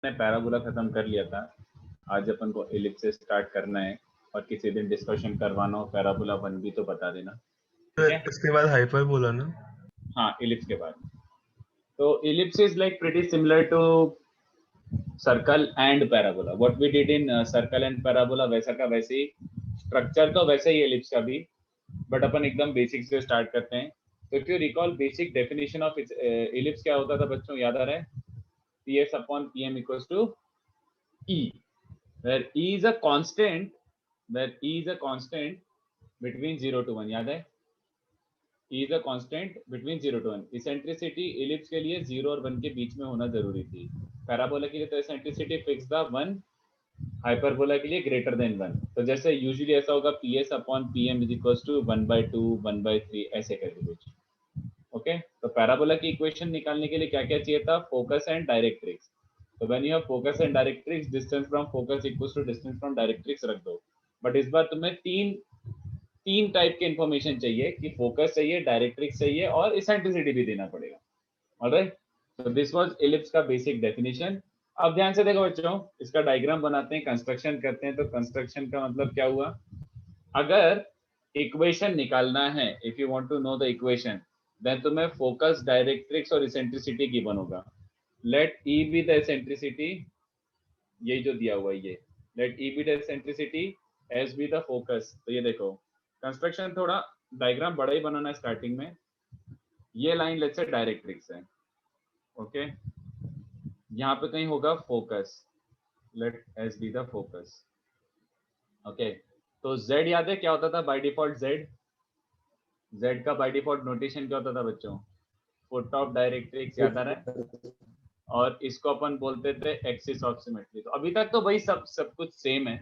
ने पैराबोला खत्म कर लिया था, आज अपन को इलिप्स से स्टार्ट करना है और किसी दिन डिस्कशन करवाना हो पैराबोला 1 भी तो बता देना, ठीक है? इसके बाद हाइपरबोला ना? हाँ, इलिप्स के बाद। तो ellipse is like pretty similar to circle and parabola. What we did in circle and parabola वैसा का वैसे ही, स्ट्रक्चर तो वैसे ही इलिप्स का भी, बट अपन एकदम बेसिक से स्टार्ट करते हैं. तो if you recall basic definition of ellipse क्या होता था बच्चों, याद आ रहा है? PS upon PM equals to E, where E is a constant, between 0 to 1. याद है? E is a constant between 0 to 1. Eccentricity ellipse के लिए 0 और 1 के बीच में होना जरूरी थी. पैराबोला के लिए तो इसेंट्रिसिटी फिक्स था 1, हाइपरबोला के लिए ग्रेटर देन 1. तो जैसे यूजुअली ऐसा होगा PS upon PM is equals to 1/2 1/3 ऐसे करके कुछ. ओके, तो पैराबोला की इक्वेशन निकालने के लिए क्या क्या चाहिए था? Focus and directrix. तो when you have focus and directrix, distance from focus equals to distance from directrix रख दो. बट इस बार तुम्हें तीन टाइप के इंफॉर्मेशन चाहिए कि फोकस चाहिए, डायरेक्ट्रिक्स चाहिए और इसेंट्रिसिटी भी देना पड़ेगा. ऑलराइट, तो दिस वाज इलिप्स का बेसिक डेफिनेशन. अब ध्यान से देखो बच्चों, इसका डायग्राम बनाते हैं, कंस्ट्रक्शन करते हैं. तो कंस्ट्रक्शन का मतलब क्या हुआ? अगर इक्वेशन निकालना है, if you want to know the equation, then तुम्हें फोकस, डायरेक्ट्रिक्स और इसेंट्रिसिटी गिवन होगा. Let E be the eccentricity, यही जो दिया हुआ है ये, let E be the eccentricity, S be the focus. तो ये देखो कंस्ट्रक्शन, थोड़ा डायग्राम बड़ा ही बनाना है स्टार्टिंग में. ये लाइन लेट्स से डायरेक्ट्रिक्स है, ओके, यहाँ पे कहीं होगा focus, let S be the focus. Okay, तो Z याद है क्या होता था बाय डिफॉल्ट? Z का बाय डिफॉल्ट नोटेशन क्या होता था बच्चों? फुट ऑफ डायरेक्ट्रिक्स, याद आ रहा है? और इसको अपन बोलते थे एक्सिस ऑफ सिमेट्री. तो अभी तक तो भाई सब कुछ सेम है,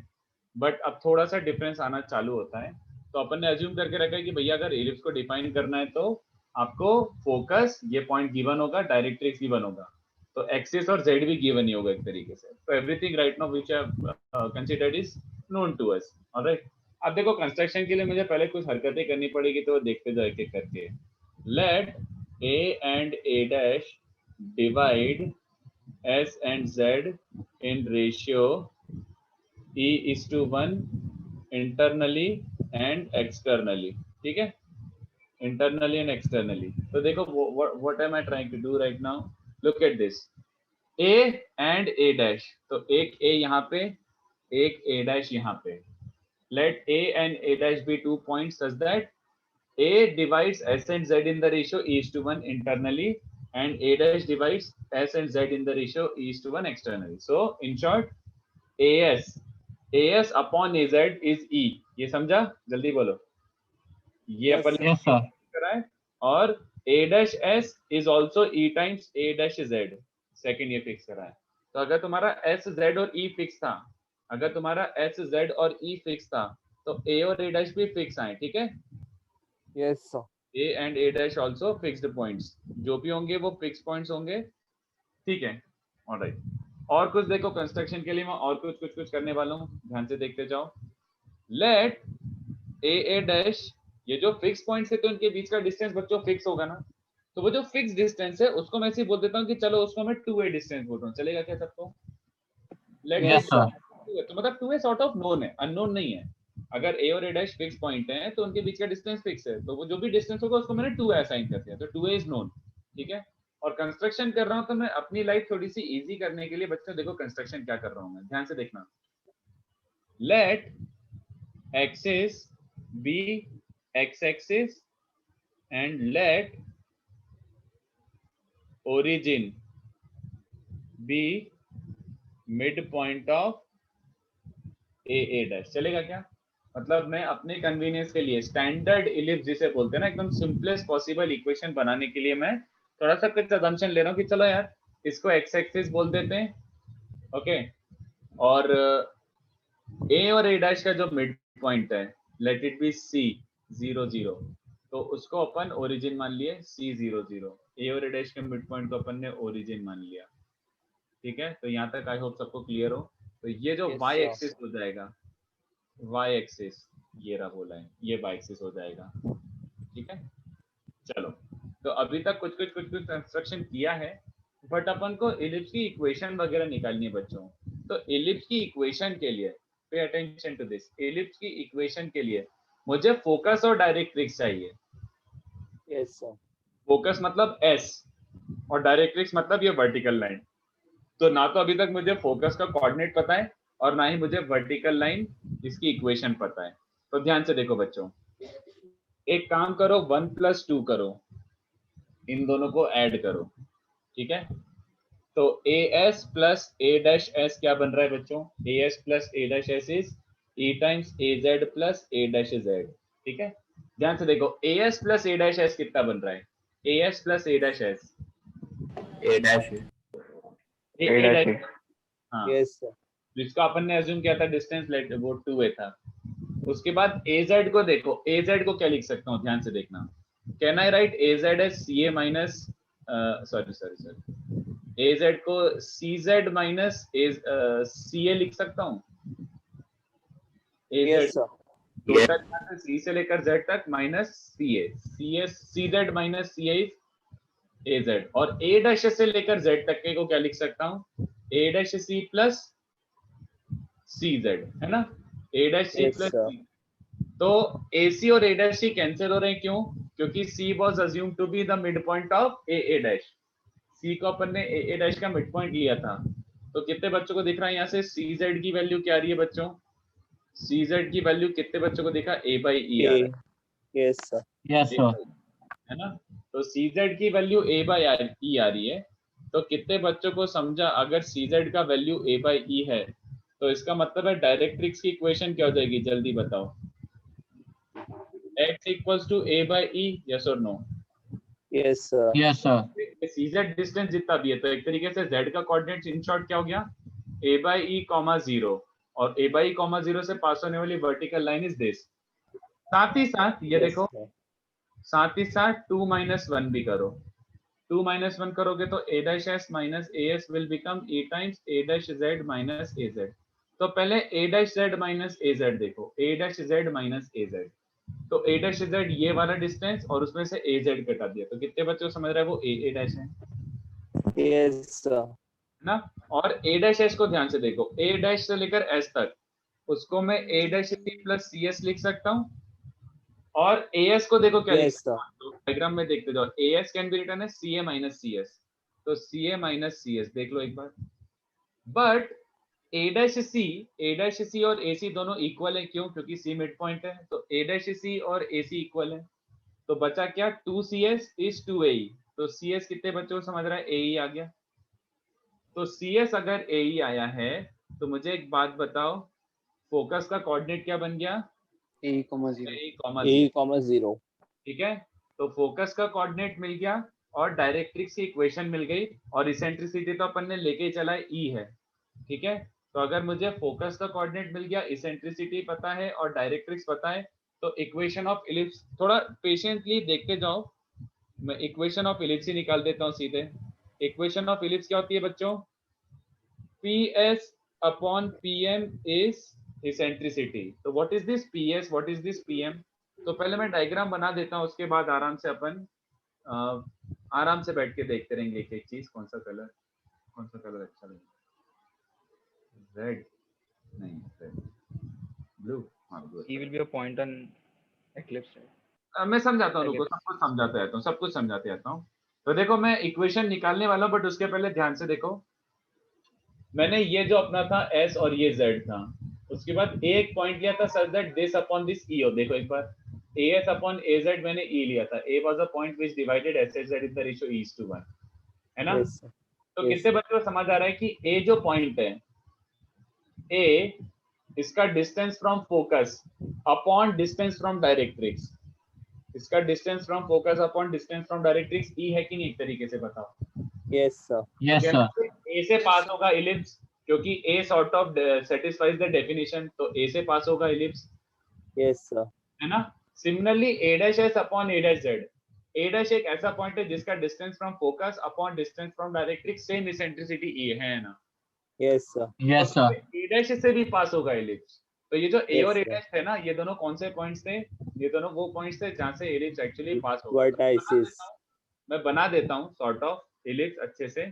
बट अब थोड़ा सा डिफरेंस आना चालू होता है. तो अपन ने अज्यूम करके रखा है कि भैया अगर इलिप्स को डिफाइन करना है तो आपको फोकस, ये पॉइंट गिवन होगा, डायरेक्ट्रिक्स गिवन होगा, तो एक्सिस और जेड भी गिवन ही होगा एक तरीके से. तो everything right now which I have considered is known to us. Alright, अब देखो कंस्ट्रक्शन के लिए मुझे पहले कुछ हरकतें करनी पड़ेगी, तो देखते जाओ एक एक करके. Let A and A dash divide S and Z in ratio E is to 1 internally and externally. ठीक है, internally and externally. तो देखो what am I trying to do right now? Look at this, A and A dash. तो एक A यहाँ पे, एक A dash यहाँ पे. Let A and A dash be 2 points such that A divides S and Z in the ratio E is to 1 internally, and A dash divides S and Z in the ratio E is to 1 externally. So in short, AS upon AZ is E. ये समझा? जल्दी बोलो. ये अपन ने करा है. और A dash S is also E times A dash Z. Second ये फिक्स करा है. तो अगर तुम्हारा S Z और E फिक्स था, अगर तुम्हारा S Z और E फिक्स था, तो A और A dash भी फिक्स आए. ठीक है? Yes sir. A and A dash also fixed points. जो भी होंगे वो फिक्स पॉइंट्स होंगे. ठीक है, ऑलराइट. और कुछ देखो कंस्ट्रक्शन के लिए मैं और कुछ करने वाला हूँ, ध्यान से देखते जाओ. लेट A डैश, ये जो फिक्स पॉइंट्स है तो इनके बीच का डिस्टेंस बच्चों फिक्स होगा ना. तो वो जो फिक्स डिस्टेंस है उसको मैं ऐसे बोल देता हूँ कि चलो उसको मैं 2A डिस्टेंस बोल रहा हूँ. चलेगा क्या सबको? Let Yes sir. तो मतलब 2A सॉर्ट ऑफ नोन है, अननोन नहीं है. अगर A और A डैश फिक्स पॉइंट है तो उनके बीच का डिस्टेंस फिक्स है, तो वो जो भी डिस्टेंस होगा उसको मैंने 2A असाइन कर दिया. तो 2A इज नोन. ठीक है, और कंस्ट्रक्शन कर रहा हूँ तो मैं अपनी लाइफ थोड़ी सी इजी करने के लिए बच्चों देखो कंस्ट्रक्शन क्या कर रहा हूँ मैं, ध्यान से देखना. Let axis be x axis and let origin be mid point of A dash. चलेगा क्या? मतलब मैं अपने कन्वीनियंस के लिए स्टैंडर्ड इलिप्स जिसे बोलते हैं ना, एकदम सिंपलेस्ट पॉसिबल इक्वेशन बनाने के लिए मैं थोड़ा सा कुछ अजम्पशन ले रहा हूँ कि चलो यार इसको एक्स एक्सिस बोल देते हैं. ओके, और A और A डैश का जो मिड पॉइंट है, लेट इट बी C 0 0, तो उसको अपन ओरिजिन मान लिए C 0 0. A और A डैश के मिड पॉइंट को अपन ने ओरिजिन मान लिया. ठीक है, तो यहाँ तक आई होप सबको क्लियर हो. तो ये जो y एक्सिस हो जाएगा, y एक्सिस ये रहा बोला है, ये y एक्सिस हो जाएगा. ठीक है, चलो. तो अभी तक कुछ कंस्ट्रक्शन किया है. बट अपन को इलिप्स की इक्वेशन वगैरह निकालनी है बच्चों। तो इलिप्स की इक्वेशन के लिए pay attention to this, ellipse की इक्वेशन के लिए मुझे फोकस और डायरेक्ट्रिक्स चाहिए। Yes sir. फोकस मतलब एस और डायरेक्ट्रिक्स मतलब ये वर्टिकल लाइन। तो ना तो अभी तक मुझे फोकस का कोऑर्डिनेट पता है और ना ही मुझे वर्टिकल लाइन इसकी इक्वेशन पता है। तो ध्यान से देखो बच्चों, एक काम करो 1+2 करो, इन दोनों को ऐड करो, ठीक है। तो A S plus A dash S क्या बन रहा है बच्चों? ए S plus A dash S is E times A Z plus A dash Z, ठीक है। ध्यान से देखो, ए S plus A dash S कितना बन रहा है? ए S plus A dash S, A dash A A dash dash, हाँ, यस सर। जिसका अपन ने अज्यूम किया था डिस्टेंस लेट वो 2a था। उसके बाद az को देखो, az को क्या लिख सकता हूँ, ध्यान से देखना। Can I write az as ca minus, sorry sorry sorry, az को cz माइनस ca लिख सकता हूँ। Yes az sir. Total c से लेकर z तक minus ca, cz minus ca is az, और a डैश से लेकर z तक के को क्या लिख सकता हूँ? a dash c plus cz, है ना, a dash c yes plus sir. c। तो AC और A डैश कैंसिल हो रहे हैं, क्यों? क्योंकि C was assumed to be the midpoint of A dash. C को अपन ने A डैश का मिड पॉइंट लिया था। तो कितने बच्चों को दिख रहा है यहाँ से CZ की वैल्यू क्या आ रही है बच्चों? CZ की वैल्यू कितने बच्चों को दिखा? A by E आ रहा है। Yes sir. यस सर है ना? तो CZ की वैल्यू A by E आ रही है। तो कितने बच्चों को समझा, अगर CZ का वैल्यू A by E है तो इसका मतलब है डायरेक्ट्रिक्स की इक्वेशन क्या हो जाएगी, जल्दी बताओ। x equals to a by e, yes or no? Yes sir. Yes sir cz distance जितना भी है, तो एक तरीके से z का कोऑर्डिनेट इन शॉर्ट क्या हो गया? a by e, 0, और a by e, 0 से पास होने वाली वर्टिकल लाइन इज दिस। साथ ही साथ ये देखो, साथ ही साथ 2 - 1 भी करो। 2 - 1 करोगे तो a dash s minus as will become e times a dash z minus az। तो पहले a dash z minus az देखो, a dash z minus az, तो a dash z ये वाला डिस्टेंस और उसमें से az कटा दिया, तो कितने बच्चे को समझ रहा है वो a dash है यस सर। ना। और a dash s को ध्यान से देखो, a dash से लेकर s तक उसको मैं a dash c plus cs लिख सकता हूँ। और as को देखो क्या लिख यस सकता सर। हूँ, डायग्राम में देखते जाओ, as can be written as ca minus cs, तो ca minus cs देख लो एक बार। बट a dash c और ac दोनों इक्वल है, क्यों? क्योंकि c मिड पॉइंट है, तो a dash c और ac इक्वल है। तो बचा क्या? 2cs इज 2ae, तो cs कितने बच्चों को समझ रहा है? ae आ गया। तो cs अगर ae आया है तो मुझे एक बात बताओ, फोकस का कोऑर्डिनेट क्या बन गया? a, 0 a, 0। ठीक है, तो फोकस का कोऑर्डिनेट मिल गया और डायरेक्ट्रिक्स की इक्वेशन मिल गई, और इसेंट्रिसिटी तो अपन ने लेके ही चला है, ई है, ठीक है। तो अगर मुझे फोकस का कोऑर्डिनेट मिल गया, इसेंट्रिसिटी पता है और डायरेक्ट्रिक्स पता है, तो इक्वेशन ऑफ इलिप्स, थोड़ा पेशेंटली देखते जाओ, मैं इक्वेशन ऑफ इलिप्स ही निकाल देता हूँ सीधे। इक्वेशन ऑफ इलिप्स क्या होती है बच्चों? PS upon PM is eccentricity। तो what is this PS, what is this PM? तो पहले मैं डायग्राम बना देता हूँ, उसके बाद आराम से अपन आराम से बैठ के देखते रहेंगे एक एक चीज। कौन सा कलर अच्छा लगेगा? रेड नहीं, रेड, ब्लू, हाँ blue. he will be a point on eclipse, right? मैं समझाता हूँ, रुको, सब कुछ समझाते रहता हूँ, सब कुछ समझाते रहता हूँ। तो देखो मैं इक्वेशन निकालने वाला हूँ, बट उसके पहले ध्यान से देखो, मैंने ये जो अपना था S और ये Z था, उसके बाद एक पॉइंट लिया था such that this upon this E हो। देखो एक बार, AS अपॉन AZ मैंने E लिया था, A was a point which divided SZ in the ratio E is to 1, है ना। Yes sir. तो कितने बच्चों को समझ आ रहा है कि A जो पॉइंट है, A इसका distance from focus upon distance from directrix, इसका distance from focus upon distance from directrix E है कि नहीं? एक तरीके से बताओ। Yes sir. Yes sir A से पास होगा इलिप्स, क्योंकि A sort of satisfies the definition, तो A से पास होगा इलिप्स, यस सर। है ना। Similarly A dash S upon A dash Z, A dash एक ऐसा पॉइंट है जिसका distance from focus upon distance from directrix same eccentricity E है ना। Yes sir. Yes sir A dash से भी पास होगा इलिप्स। तो ये जो A Yes, और A sir. dash थे ना, ये दोनों कौन से पॉइंट्स थे? ये दोनों वो पॉइंट्स थे जहां से इलिप्स एक्चुअली पास होगा। Vertices. मैं बना देता हूँ सॉर्ट ऑफ इलिप्स अच्छे से।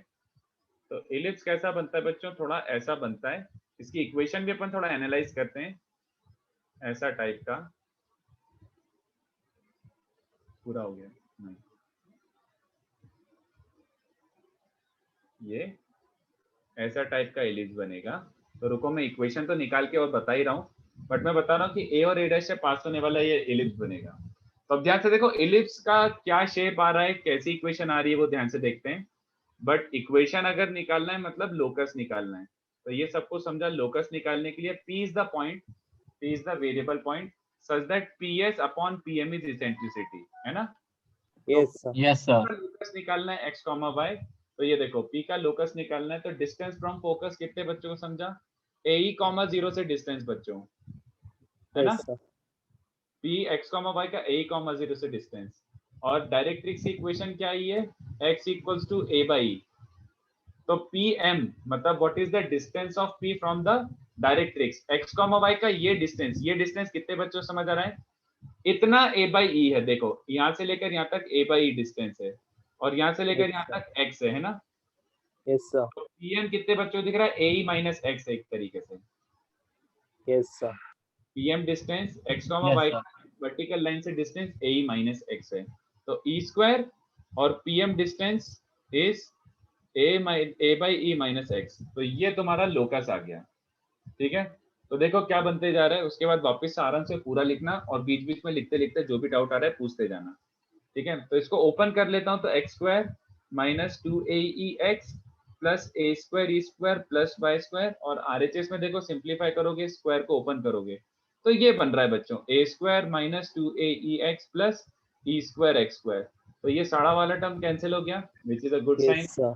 तो इलिप्स कैसा बनता है बच्चों, थोड़ा ऐसा बनता है। इसकी इक्वेशन भी अपन थोड़ा एनालाइज करते हैं, ऐसा टाइप का। पूरा हो गया नहीं, ये ऐसा टाइप का इलिप्स बनेगा। तो रुको मैं इक्वेशन तो निकाल के और बता ही रहा हूँ, बट मैं बता रहा हूँ कि ए और ए डैश से पास होने वाला ये इलिप्स बनेगा। तो अब ध्यान से देखो इलिप्स का क्या शेप आ रहा है, कैसी इक्वेशन आ रही है वो ध्यान से देखते हैं। बट इक्वेशन अगर निकालना है मतलब लोकस निकालना है, तो ये सबको समझा। लोकस निकालने के लिए P is the point, P is the variable point such that P S upon P M is eccentricity, है ना। Yes, sir. Yes, sir. Locus निकालना है एक्स कॉमा वाई, तो ये देखो पी का लोकस निकालना है। तो डिस्टेंस फ्रॉम फोकस कितने बच्चों को समझा, ए ई कॉमा 0 से डिस्टेंस बच्चों, है ना। Yes, sir. P x comma y का ए कॉमा 0 से डिस्टेंस। और डायरेक्ट्रिक्स की इक्वेशन क्या आई है, x equals to A by E. तो पी एम मतलब what is the distance of P from the directrix, x comma y का ये डिस्टेंस कितने बच्चों समझ आ रहा है, इतना ए बाई ई है। देखो यहाँ से लेकर यहाँ तक ए बाई ई डिस्टेंस है, और यहाँ से लेकर यहाँ तक x है ना। Yes, sir. तो पी एम कितने बच्चों दिख रहा है, ए ई माइनस एक्स एक तरीके से। Yes, sir. PM distance x comma Yes, y sir. Vertical line से distance a e minus x है। तो ई स्क्वायर और PM distance is A by e minus x. तो ये तुम्हारा लोकस आ गया, ठीक है। तो देखो क्या बनते जा रहा है, उसके बाद वापस से आराम से पूरा लिखना, और बीच बीच में लिखते लिखते जो भी डाउट आ रहा है पूछते जाना, ठीक है। तो इसको ओपन कर लेता हूँ, तो x square minus two a e x plus A square E square plus Y square, और आरएचएस में देखो सिंप्लीफाई करोगे स्क्वायर को ओपन करोगे तो ये बन रहा है बच्चों a square minus two a e x plus e square x square. तो ये सारा वाला टर्म कैंसिल हो गया, which is a good sign. Yes, sir.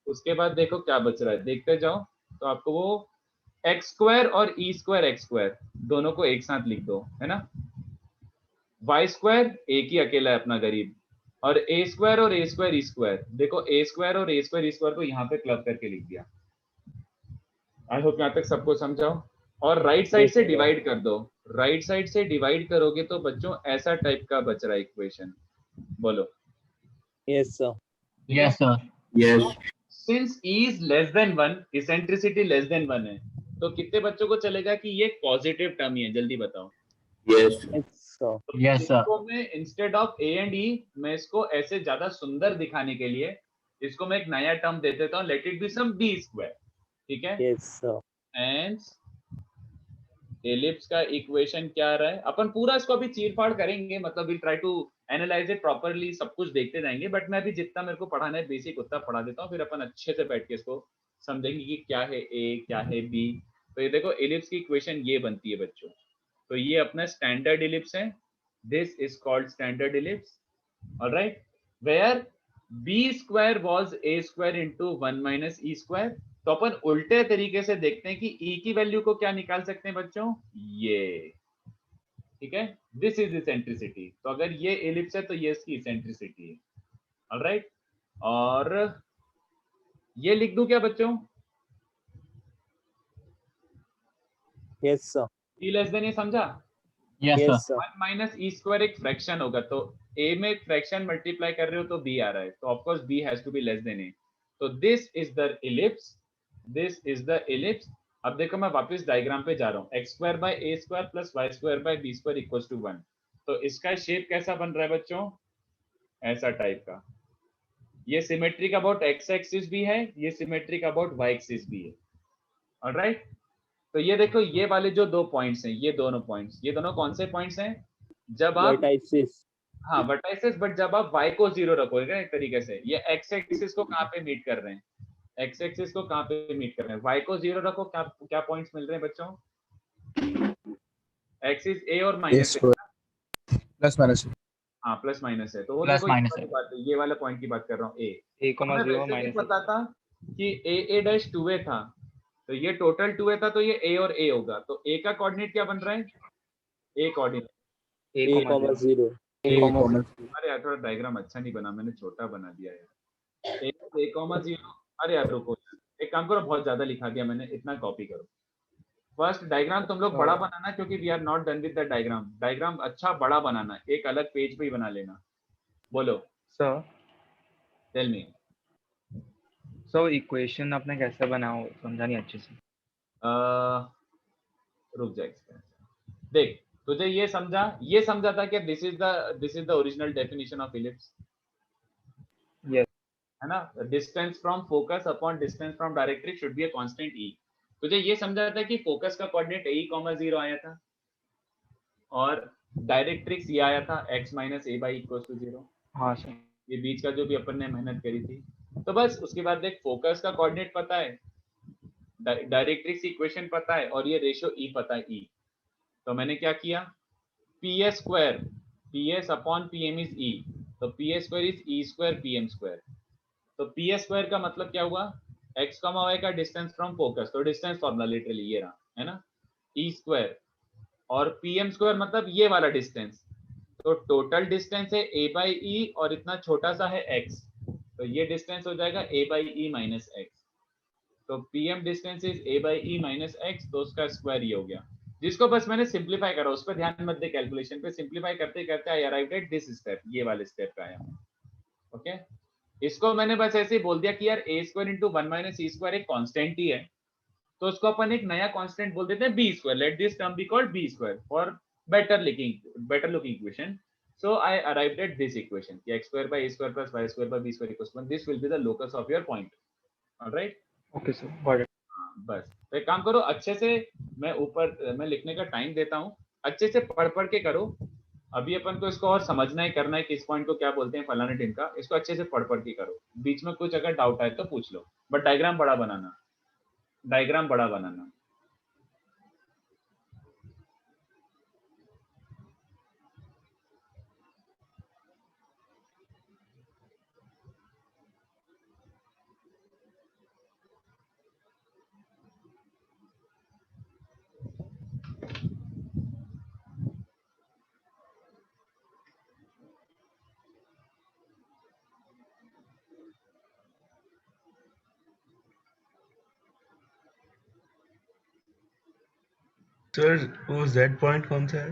उसके बाद देखो क्या बच रहा है, देखते जाओ। तो आपको वो एक्स स्क्वायर और ई स्क्वायर एक्स स्क्वायर दोनों को एक साथ लिख दो, है ना। वाई स्क्वायर एक ही अकेला है अपना गरीब, और ए स्क्वायर और ए स्क्वायर ई स्क्वायर, देखो ए स्क्वायर और ए स्क्वायर ई स्क्वायर को यहाँ पे क्लब करके लिख दिया। आई होप यहाँ तक सबको समझाओ। और राइट साइड Yes, से sir. डिवाइड कर दो, राइट साइड से डिवाइड करोगे तो बच्चों ऐसा टाइप का बच रहा है इक्वेशन, बोलो। Yes, sir. Yes, sir. Yes. Since E is less than 1, eccentricity less than 1 है, तो कितने बच्चों को चलेगा कि ये पॉजिटिव टर्म ही है, जल्दी बताओ। Yes. Yes, sir. Yes, sir. इसको मैं इंस्टेड ऑफ ए एंड ई, मैं इसको ऐसे ज्यादा सुंदर दिखाने के लिए इसको मैं एक नया टर्म दे देता हूँ, let it be some b square, ठीक है। Yes, sir. एंड एलिप्स का इक्वेशन क्या आ रहा है, अपन पूरा इसको अभी चीर-फाड़ करेंगे, मतलब will try to analyse it properly, सब कुछ देखते जाएंगे। बट मैं अभी जितना मेरे को पढ़ाना है बेसिक उतना पढ़ा देता हूँ, फिर अपन अच्छे से बैठ के इसको समझेंगे कि क्या है ए क्या है बी। तो ये देखो एलिप्स की इक्वेशन ये बनती है बच्चों। तो ये अपना स्टैंडर्ड इलिप्स है, this is called standard ellipse, alright, where b square was a square into 1 minus E square. तो अपन उल्टे तरीके से देखते हैं कि ई की वैल्यू को क्या निकाल सकते हैं बच्चों, ये, ठीक है, दिस इज इसेंट्रिसिटी। तो अगर ये एलिप्स है तो ये इसकी इसेंट्रिसिटी है, ऑलराइट। और ये लिख दूं क्या बच्चों, Yes, sir. E less than, ये समझा। Yes, sir. Yes, sir. 1 minus ई स्क्वायर एक फ्रैक्शन होगा, तो ए में एक फ्रैक्शन मल्टीप्लाई कर रहे हो तो बी आ रहा है, तो of course B has to be less than A. तो this is the ellipse, this is the ellipse. अब देखो मैं वापस डायग्राम पे जा रहा हूँ, x square by A square plus Y square by B square equals to 1। तो इसका शेप कैसा बन रहा है बच्चों, ऐसा टाइप का। ये सिमेट्रिक अबाउट एक्स एक्सिस भी है, ये सिमेट्रिक अबाउट वाई एक्सिस भी है, ऑलराइट। तो ये देखो ये वाले जो दो पॉइंट्स हैं, ये दोनों पॉइंट्स, ये दोनों कौन से पॉइंट्स हैं, जब आप Vertices. हाँ वर्टाइसेस, बट जब आप y को 0 रखोगे एक तरीके से, ये x एक्सिस को कहाँ पे मीट कर रहे हैं, x एक्सिस को कहाँ पे मीट कर रहे हैं, y को 0 रखो, क्या क्या पॉइंट्स मिल रहे हैं बच्चों, एक्सिस a और माइनस प्लस माइनस। हाँ प्लस माइनस है, तो वो Plus देखो minus ये वाली बात है, ये वाला पॉइंट की बात कर रहा हूँ a। A comma हमें 0 वैसे भी minus पता था कि a डैश 2a था, तो ये टोटल 2a था, तो ये a और a होगा। तो a का कोऑर्डिनेट क्या बन रहा है, a coordinate, A A, comma 0. 0. A common. अरे यार थोड़ा डायग्राम अच्छा नहीं बना, मैंने छोटा बना दिया यार, a कॉमा 0। अरे यार रुको, एक काम करो, बहुत ज्यादा लिखा दिया मैंने, इतना कॉपी करो। फर्स्ट डायग्राम तुम लोग बड़ा बनाना, क्योंकि we are not done with the diagram. Diagram अच्छा बड़ा बनाना, एक अलग पेज पे ही बना लेना। बोलो, Sir, tell me. So equation आपने कैसे बनाया हो समझा नहीं अच्छे से। रुक जा देख, तुझे ये समझा था कि this is the original definition of ellipse, yes है ना? Distance from focus upon distance from directrix should be a constant E. तुझे ये समझा था कि फोकस का कोऑर्डिनेट ए कॉमा 0 आया था और डायरेक्ट्रिक्स ये आया था x minus A by equal to 0। हाँ सर। ये बीच का जो भी अपन ने मेहनत करी थी। तो बस उसके बाद देख, फोकस का कोऑर्डिनेट पता है, डायरेक्ट्रिक्स इक्वेशन पता है और ये रेशियो ई पता है ई। तो मैंने क्या किया, P S square P S upon P M is E, तो P S square is E square P M square. तो पी एस स्क्वायर का मतलब क्या हुआ, एक्स कमा वाई का डिस्टेंस फ्रॉम फोकस, तो डिस्टेंस फॉर्मूला लिटरली ये रहा, है ना, ई स्क्वायर, और पी एम स्क्वायर मतलब ये वाला डिस्टेंस। तो टोटल डिस्टेंस है ए बाई ई और इतना छोटा सा है एक्स, तो ये डिस्टेंस हो जाएगा a by e minus x. तो P M distance is A by e minus x, तो उसका स्क्वायर ये हो गया, जिसको बस मैंने सिंप्लीफाई करा, उस पर ध्यान मत दे, कैलकुलेशन पे सिंप्लीफाई करते करते आई अराइव्ड एट दिस स्टेप, ये वाले स्टेप पे आया। ओके, इसको मैंने बस ऐसे ही बोल दिया कि यार ए स्क्वायर इंटू वन माइनस ई स्क्वायर एक कांस्टेंट ही है, तो उसको अपन एक नया कांस्टेंट बोल देते हैं b square, let this term be called b square for better looking equation. So I arrived at this equation कि x square by a square plus y square by b square equals 1. This will be the locus of your point. All right? Okay sir got it. बस तो एक काम करो, अच्छे से मैं लिखने का टाइम देता हूँ, अच्छे से पढ़ के करो। अभी अपन को इसको और समझना है, करना है कि इस पॉइंट को क्या बोलते हैं फलाने टिन का, इसको अच्छे से पढ़ के करो। बीच में कुछ अगर डाउट आए तो पूछ लो, बट डायग्राम बड़ा बनाना, डायग्राम बड़ा बनाना। सर वो जेड पॉइंट कौन सा है?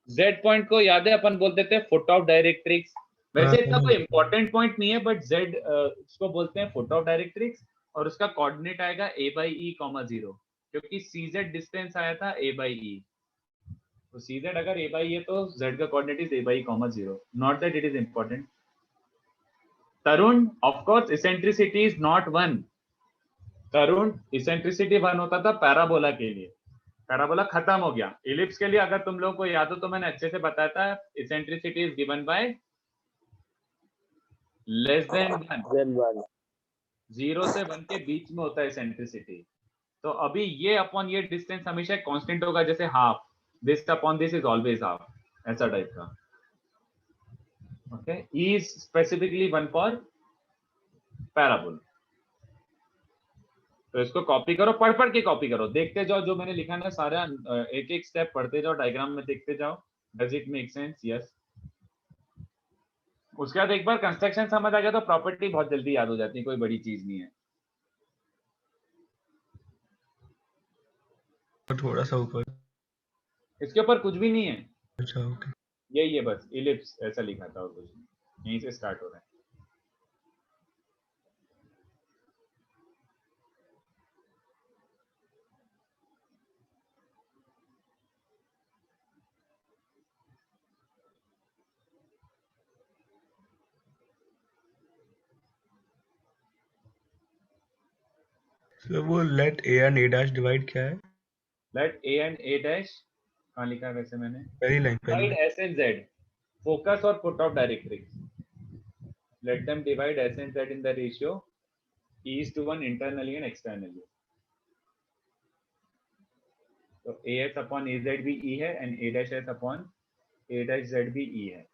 जेड पॉइंट को याद है, अपन बोल देते हैं फुट ऑफ डायरेक्ट्रिक्स। वैसे इतना हाँ। कोई इंपॉर्टेंट पॉइंट नहीं है, बट जेड इसको बोलते हैं फुट ऑफ डायरेक्ट्रिक्स, और उसका कोऑर्डिनेट आएगा a बाई ई कॉमा 0, क्योंकि CZ डिस्टेंस आया था a बाई ई। तो CZ अगर a बाई है तो z का coordinate is a by comma 0, not that it is important. Tarun, of course eccentricity is not 1। Tarun, eccentricity 1 होता था पैराबोला के लिए, पैराबोला खत्म हो गया। इलिप्स के लिए अगर तुम लोगों को याद हो तो मैंने अच्छे से बताया था, eccentricity is given by less than 1, Z1 0 से 1 के बीच में होता है इसेंट्रिसिटी। तो अभी ये अपॉन ये डिस्टेंस हमेशा कांस्टेंट होगा, जैसे half, this upon this is always half, ऐसा टाइप का। Okay, E is specifically 1 for parabola. तो इसको कॉपी करो, पढ़ के कॉपी करो, देखते जाओ जो मैंने लिखा ना सारा, एक एक स्टेप पढ़ते जाओ, डायग्राम में देखते जाओ, does it make sense? Yes. उसके बाद एक बार कंस्ट्रक्शन समझ आ गया तो प्रॉपर्टी बहुत जल्दी याद हो जाती है, कोई बड़ी चीज नहीं है। थोड़ा सा ऊपर। इसके ऊपर कुछ भी नहीं है, अच्छा ओके। यही है बस, इलिप्स ऐसा लिखा था और कुछ नहीं, यहीं से स्टार्ट हो रहा है। सर वो let A and A dash divide क्या है? Let A and A dash कहाँ लिखा है वैसे मैंने, पहली line divide S and Z, focus और foot of directrix, let them divide S and Z in the ratio E is to 1 internally and externally. तो AS upon AZ भी E है and A dash S upon A dash Z भी E है।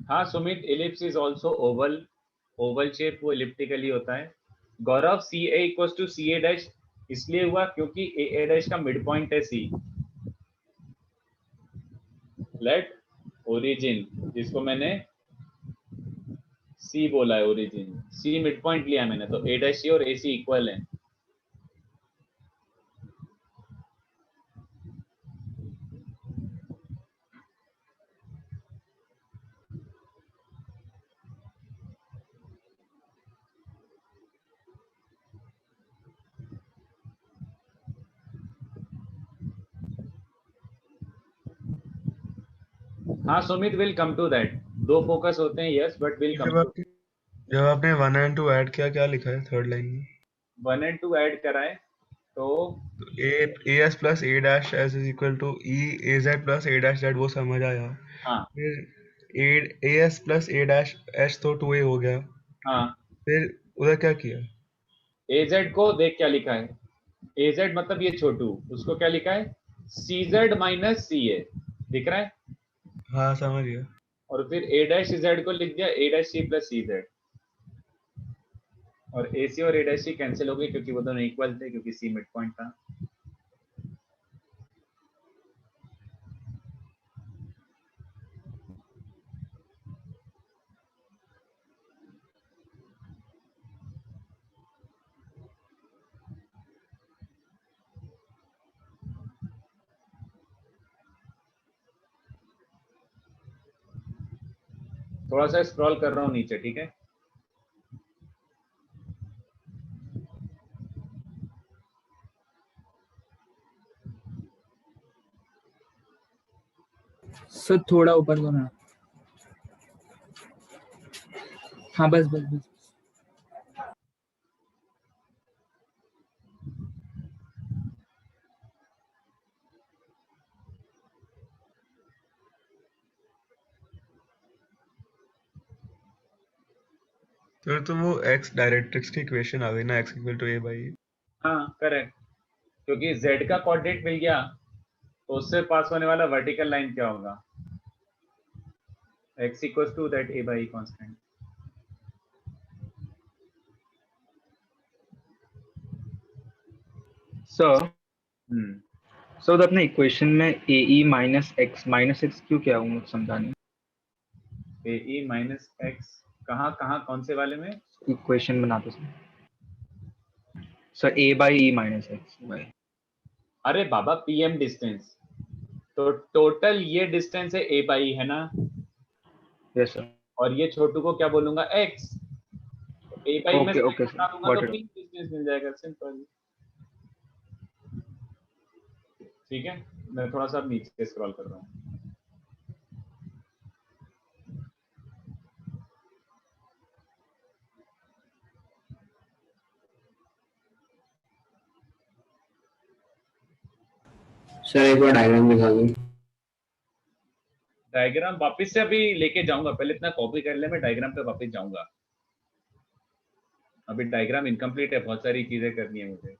हाँ Sumit, ellipse is also oval, oval shape वो elliptically होता है। Gaurav, C A equal to C A dash इसलिए हुआ क्योंकि ए डैश का मिड पॉइंट है सी। लेट ओरिजिन, जिसको मैंने सी बोला है, ओरिजिन सी मिड पॉइंट लिया मैंने, तो ए डैश सी और ए सी इक्वल है। हाँ Sumit, will come to that. दो फोकस होते हैं, yes, but will come to. जब आपने 1 and 2 ऐड किया, क्या लिखा है थर्ड लाइन में? 1 and 2 ऐड कराए तो A S plus A dash S is equal to E A Z plus A dash Z, वो समझ आया। हाँ फिर A S plus A dash H तो 2a हो गया। हाँ, फिर उधर क्या किया? ए जेड को देख क्या लिखा है, ए जेड मतलब ये छोटू, उसको क्या लिखा है, सी जेड माइनस सी ए, दिख रहा है। हाँ समझ गया। और फिर ए डैश जेड को लिख दिया ए डैश सी प्लस सी जेड, और ए सी और ए डैश सी कैंसिल हो गई क्योंकि वो दोनों इक्वल थे, क्योंकि सी मिड पॉइंट था। थोड़ा सा स्क्रॉल कर रहा हूँ नीचे, ठीक है। सर थोड़ा ऊपर को ना। हाँ बस बस बस। तो वो x डायरेक्ट्रिक्स की इक्वेशन आ गई ना, x equal to a by. हाँ करेक्ट, क्योंकि z का कोऑर्डिनेट मिल गया तो उससे पास होने वाला वर्टिकल लाइन क्या होगा, x equal to that a by constant. Sir sir अपने इक्वेशन में ए ई माइनस एक्स क्यों क्या हूँ मुझे समझा नहीं। ए ई माइनस एक्स कहाँ कहाँ कौन से वाले में? इक्वेशन बनाते sir A by e minus x by. अरे बाबा, पीएम डिस्टेंस, तो टोटल ये डिस्टेंस है ए बाई, है ना। Yes sir. और ये छोटू को क्या बोलूंगा, x। ए बाई में ओके से ओके x सर, हटा दूंगा गॉट तो इट। पीएम डिस्टेंस मिल जाएगा, सिंपल। ठीक है, मैं थोड़ा सा नीचे स्क्रॉल कर रहा हूँ। सर एक बार डायग्राम दिखा दो। डायग्राम वापस से अभी लेके जाऊंगा, पहले इतना कॉपी कर ले, मैं डायग्राम पे वापस जाऊंगा। अभी डायग्राम इनकम्प्लीट है, बहुत सारी चीजें करनी है मुझे।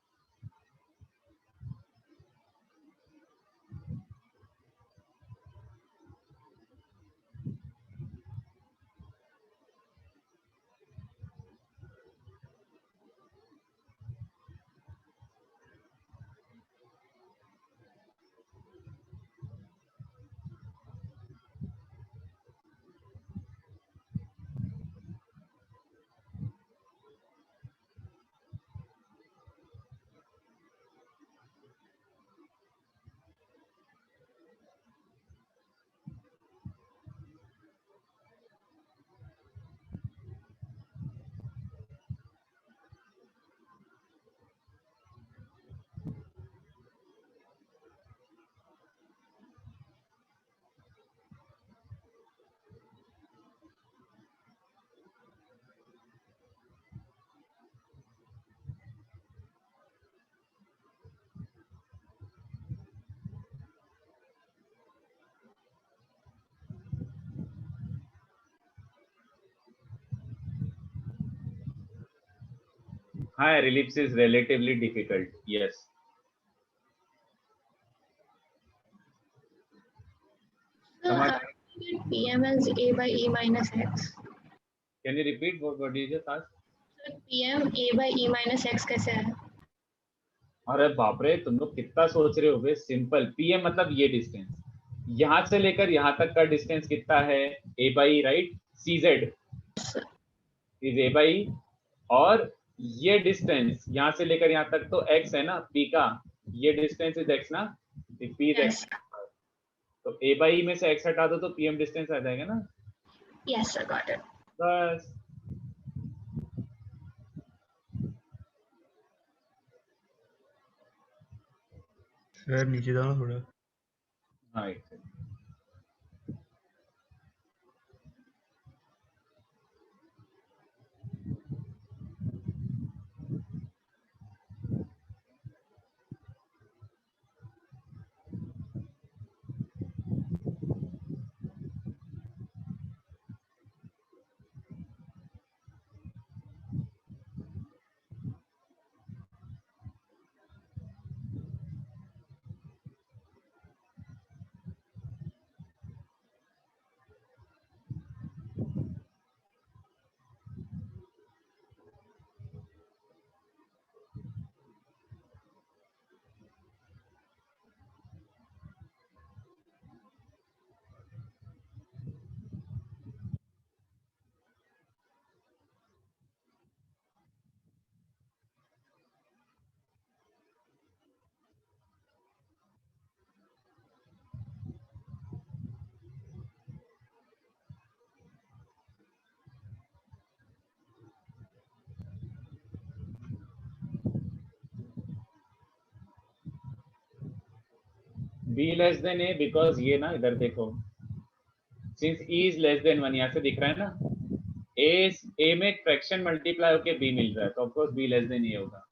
हाँ, ellipse is relatively difficult, yes. समझ PM is A by E minus X. Can you repeat what did you ask? So PM A by E minus X कैसे है? अरे बाप रे, तुम लोग कितना सोच रहे हो बे? सिंपल, पीएम मतलब ये डिस्टेंस, यहाँ से लेकर यहाँ तक का डिस्टेंस कितना है? A by right, C Z is A by, और ये डिस्टेंस यहाँ से लेकर यहाँ तक तो x है ना, p का, ये डिस्टेंस इज x ना, p इज x, तो a बाई में से x हटा दो तो pm डिस्टेंस आ जाएगा ना। Yes, I got it. बस सर नीचे जाओ ना थोड़ा। हाँ, एक second. b less than a, because ये ना, इधर देखो, since e is less than 1, यहाँ से दिख रहा है ना, a में फ्रैक्शन मल्टीप्लाई होके b मिल रहा है, तो of course b less than a होगा।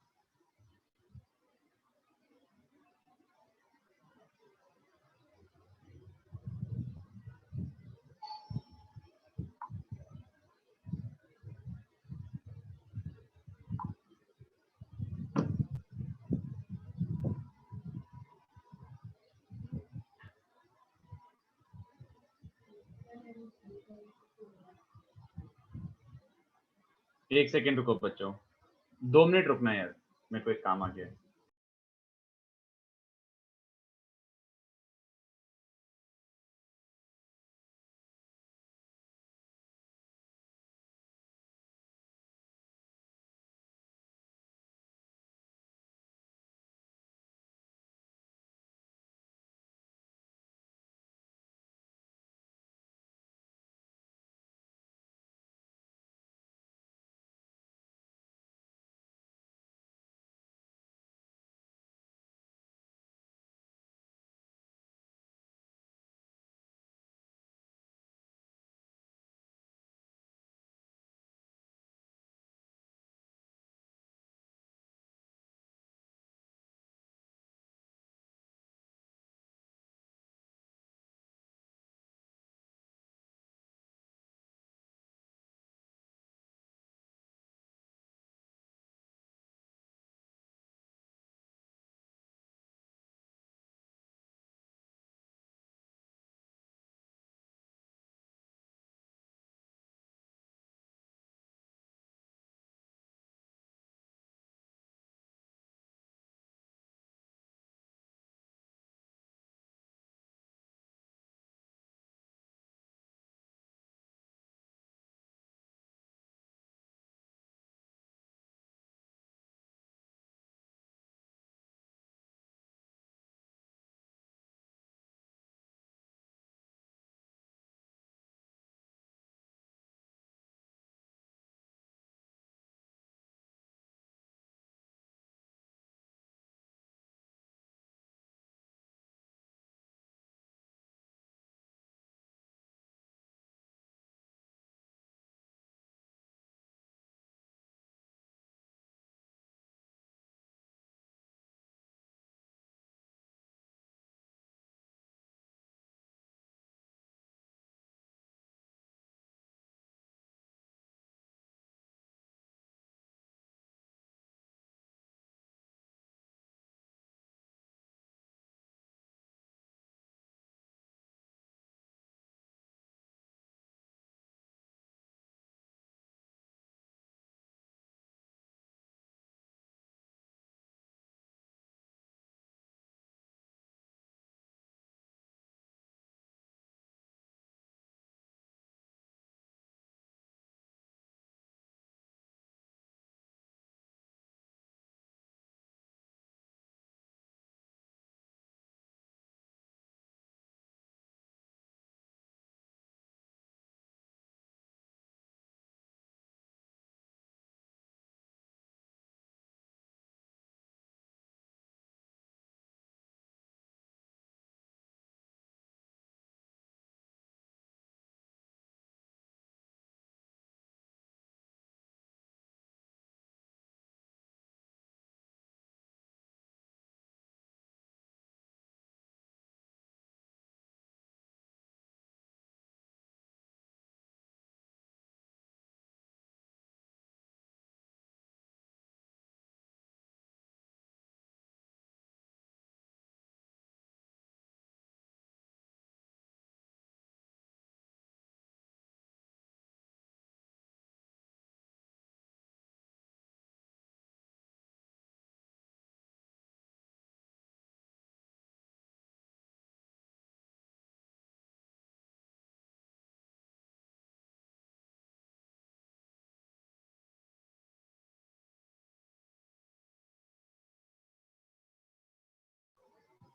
एक सेकंड रुको बच्चों, 2 मिनट रुकना यार, मेरे को एक काम आ गया है।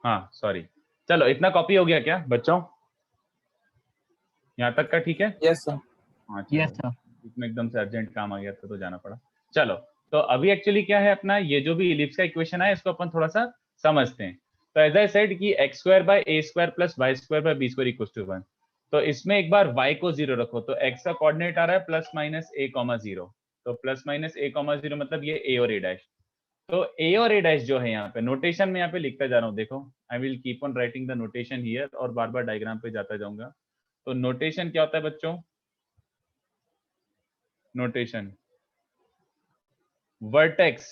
हाँ सॉरी, चलो इतना कॉपी हो गया क्या बच्चों, यहाँ तक का ठीक है? Yes sir. हाँ यस चलो, सर। इसमें एकदम से अर्जेंट काम आ गया था तो जाना पड़ा। चलो तो अभी एक्चुअली क्या है अपना, ये जो भी इलिप्स का इक्वेशन है इसको अपन थोड़ा सा समझते हैं। तो एज आई सेड कि x square by a square plus y square by b square equals to 1, तो इसमें एक बार y को 0 रखो तो x का कोऑर्डिनेट आ रहा है प्लस माइनस a कॉमा 0, तो प्लस माइनस a कॉमा 0 मतलब ये a और a डैश। तो a और a डैश जो है यहाँ पे नोटेशन में यहाँ पे लिखता जा रहा हूँ, देखो I will keep on writing the notation here और बार बार डायग्राम पे जाता जाऊंगा। तो नोटेशन क्या होता है बच्चों, नोटेशन वर्टेक्स,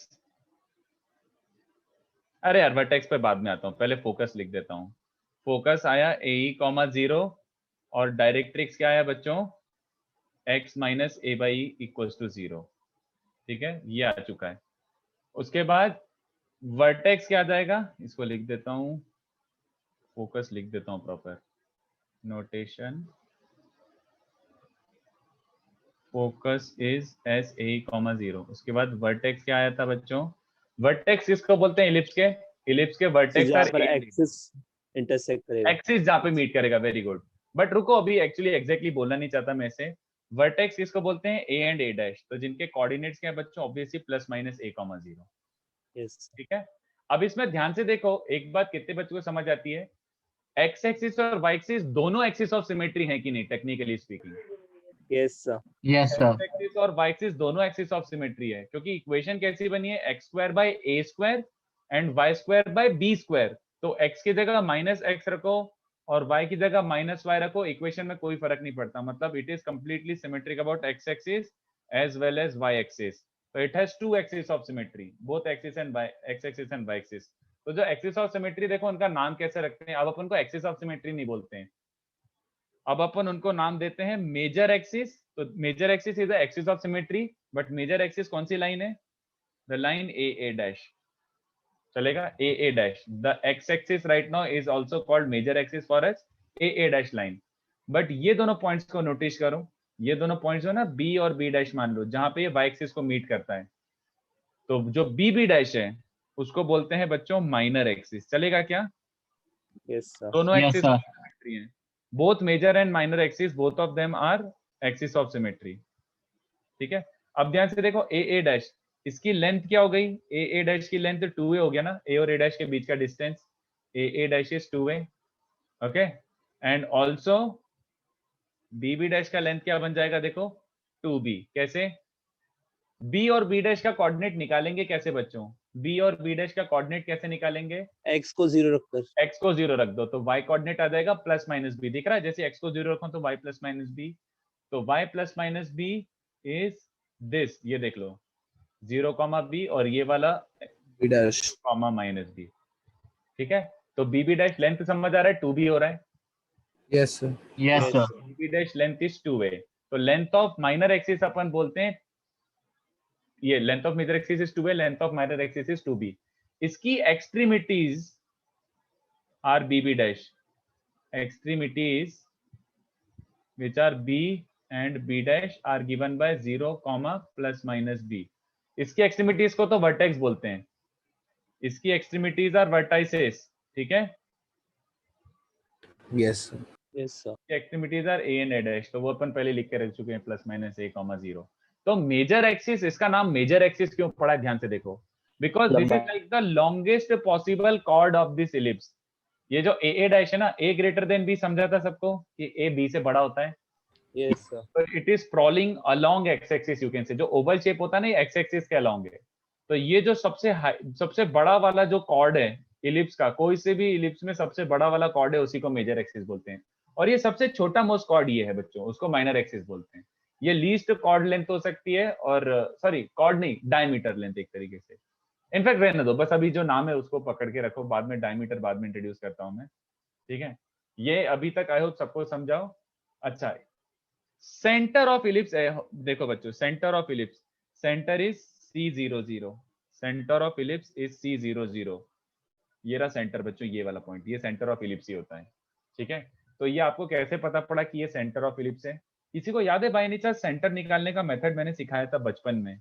अरे यार वर्टेक्स पे बाद में आता हूँ, पहले फोकस लिख देता हूँ। फोकस आया AE कॉमा 0 और डायरेक्ट्रिक्स क्या आया बच्चों, x minus a by E equals to 0, ठीक है ये आ चुका है। उसके बाद वर्टेक्स क्या आ जाएगा, इसको लिख देता हूँ, फोकस लिख देता हूँ proper, notation focus is S A comma 0। उसके बाद वर्टेक्स क्या आया था बच्चों, वर्टेक्स किसको बोलते हैं, इलिप्स के, इलिप्स के वर्टेक्स जहाँ आर पर एक्सिस इंटरसेक्ट करेगा, एक्सिस जहाँ पे मीट करेगा, वेरी गुड। बट रुको अभी एक्चुअली एग्जैक्टली बोलना नहीं चाहता मैं इसे, वर्टेक्स किसको बोलते हैं, ए एंड ए डैश, तो जिनके कोऑर्डिनेट्स क्या है बच्चों, obviously plus minus a comma 0, yes ठीक है। अब इसमें ध्यान से देखो एक बात कितने बच्चों को समझ आती है, एक्स एक्सिस और वाई एक्सिस दोनों एक्सिस ऑफ सिमेट्री है कि नहीं, technically speaking yes sir yes sir. X axis और वाई एक्सिस दोनों एक्सिस ऑफ सिमेट्री है, क्योंकि इक्वेशन कैसी बनी है, X square by A square and Y square by B square, तो एक्स की जगह माइनस एक्स रखो और वाई की जगह माइनस वाई रखो, इक्वेशन में कोई फर्क नहीं पड़ता, मतलब it is completely symmetric about x axis as well as y axis, तो it has two axis of symmetry, both axis and y, x axis and y axis. तो जो एक्सिस ऑफ सिमेट्री देखो उनका नाम कैसे रखते हैं, अब अपन को एक्सिस ऑफ सिमेट्री नहीं बोलते हैं, अब अपन उनको नाम देते हैं मेजर एक्सिस। तो major axis is the axis of symmetry, but major axis कौन सी लाइन है, the line A A dash, चलेगा A A dash, the x axis right now is also called major axis for us, A A dash line. But ये दोनों points को notice करो, ये दोनों पॉइंट्स जो है ना बी और बी डैश मान लो, जहां पे ये वाई एक्सिस को मीट करता है, तो जो बी बी डैश है उसको बोलते हैं बच्चों माइनर एक्सिस, चलेगा क्या, यस सर दोनों Yes, axis sir. Of symmetry हैं, both major and minor axis, both of them are axis of symmetry, ठीक है। अब ध्यान से देखो ए ए डैश, इसकी लेंथ क्या हो गई, ए ए डैश की लेंथ 2a हो गया ना, ए और ए डैश के बीच का distance, A A dash is 2a, okay, and also B B dash का लेंथ क्या बन जाएगा देखो 2b, कैसे, b और b डैश का कोऑर्डिनेट निकालेंगे कैसे बच्चों, b और b डैश का कोऑर्डिनेट कैसे निकालेंगे, एक्स को 0 रखकर, x को 0 रख दो तो y कोऑर्डिनेट आ जाएगा प्लस माइनस b, दिख रहा है, जैसे x को 0 रखो तो y प्लस माइनस b, तो y plus minus b is this, ये देख लो 0 कॉमा b और ये वाला B dash comma minus b, ठीक है। तो b b डैश लेंथ समझ आ रहा है 2b हो रहा है, yes sir yes sir. b b dash length is 2a, तो लेंथ ऑफ माइनर एक्सिस अपन बोलते हैं, ये length of major axis is 2a, length of minor axis is 2b, इसकी extremities are b b dash, extremities which are b and b dash are given by 0 comma plus minus b, इसकी extremities को तो vertex बोलते हैं, इसकी extremities are vertices, ठीक है, yes sir yes sir extremities are a and a dash, तो वो अपन पहले लिख के रख चुके हैं प्लस माइनस a कॉमा 0। तो मेजर एक्सिस, इसका नाम मेजर एक्सिस क्यों पड़ा है ध्यान से देखो, because this is like the longest possible chord of this ellipse, ये जो ए ए डैश है ना, a ग्रेटर देन b समझा था सबको कि a b से बड़ा होता है, यस सर तो it is sprawling along x axis, you can say, जो ओवल शेप होता है ना ये एक्स एक्सिस के अलोंग है, तो ये जो सबसे बड़ा वाला जो कॉर्ड है इलिप्स का, कोई से भी इलिप्स में सबसे बड़ा वाला कॉर्ड है उसी को मेजर एक्सिस बोलते हैं, और ये सबसे छोटा मोस्ट कॉर्ड ये है बच्चों, उसको माइनर एक्सिस बोलते हैं। ये लीस्ट कॉर्ड लेंथ हो सकती है, और सॉरी कॉर्ड नहीं, डायमीटर लेंथ एक तरीके से, इनफैक्ट रहने दो, बस अभी जो नाम है उसको पकड़ के रखो, बाद में डायमीटर बाद में इंट्रोड्यूस करता हूं मैं, ठीक है। ये अभी तक आई होप सबको समझाओ। अच्छा, सेंटर ऑफ इलिप्स देखो बच्चों, centre of ellipse, centre is C00, centre of ellipse is C00, ये रहा सेंटर बच्चों, ये वाला पॉइंट, ये सेंटर ऑफ इलिप्स ही होता है, ठीक है। तो ये आपको कैसे पता पड़ा कि ये सेंटर ऑफ इलिप्स है, किसी को याद है बाय एनी चांस सेंटर निकालने का मेथड मैंने सिखाया था बचपन में,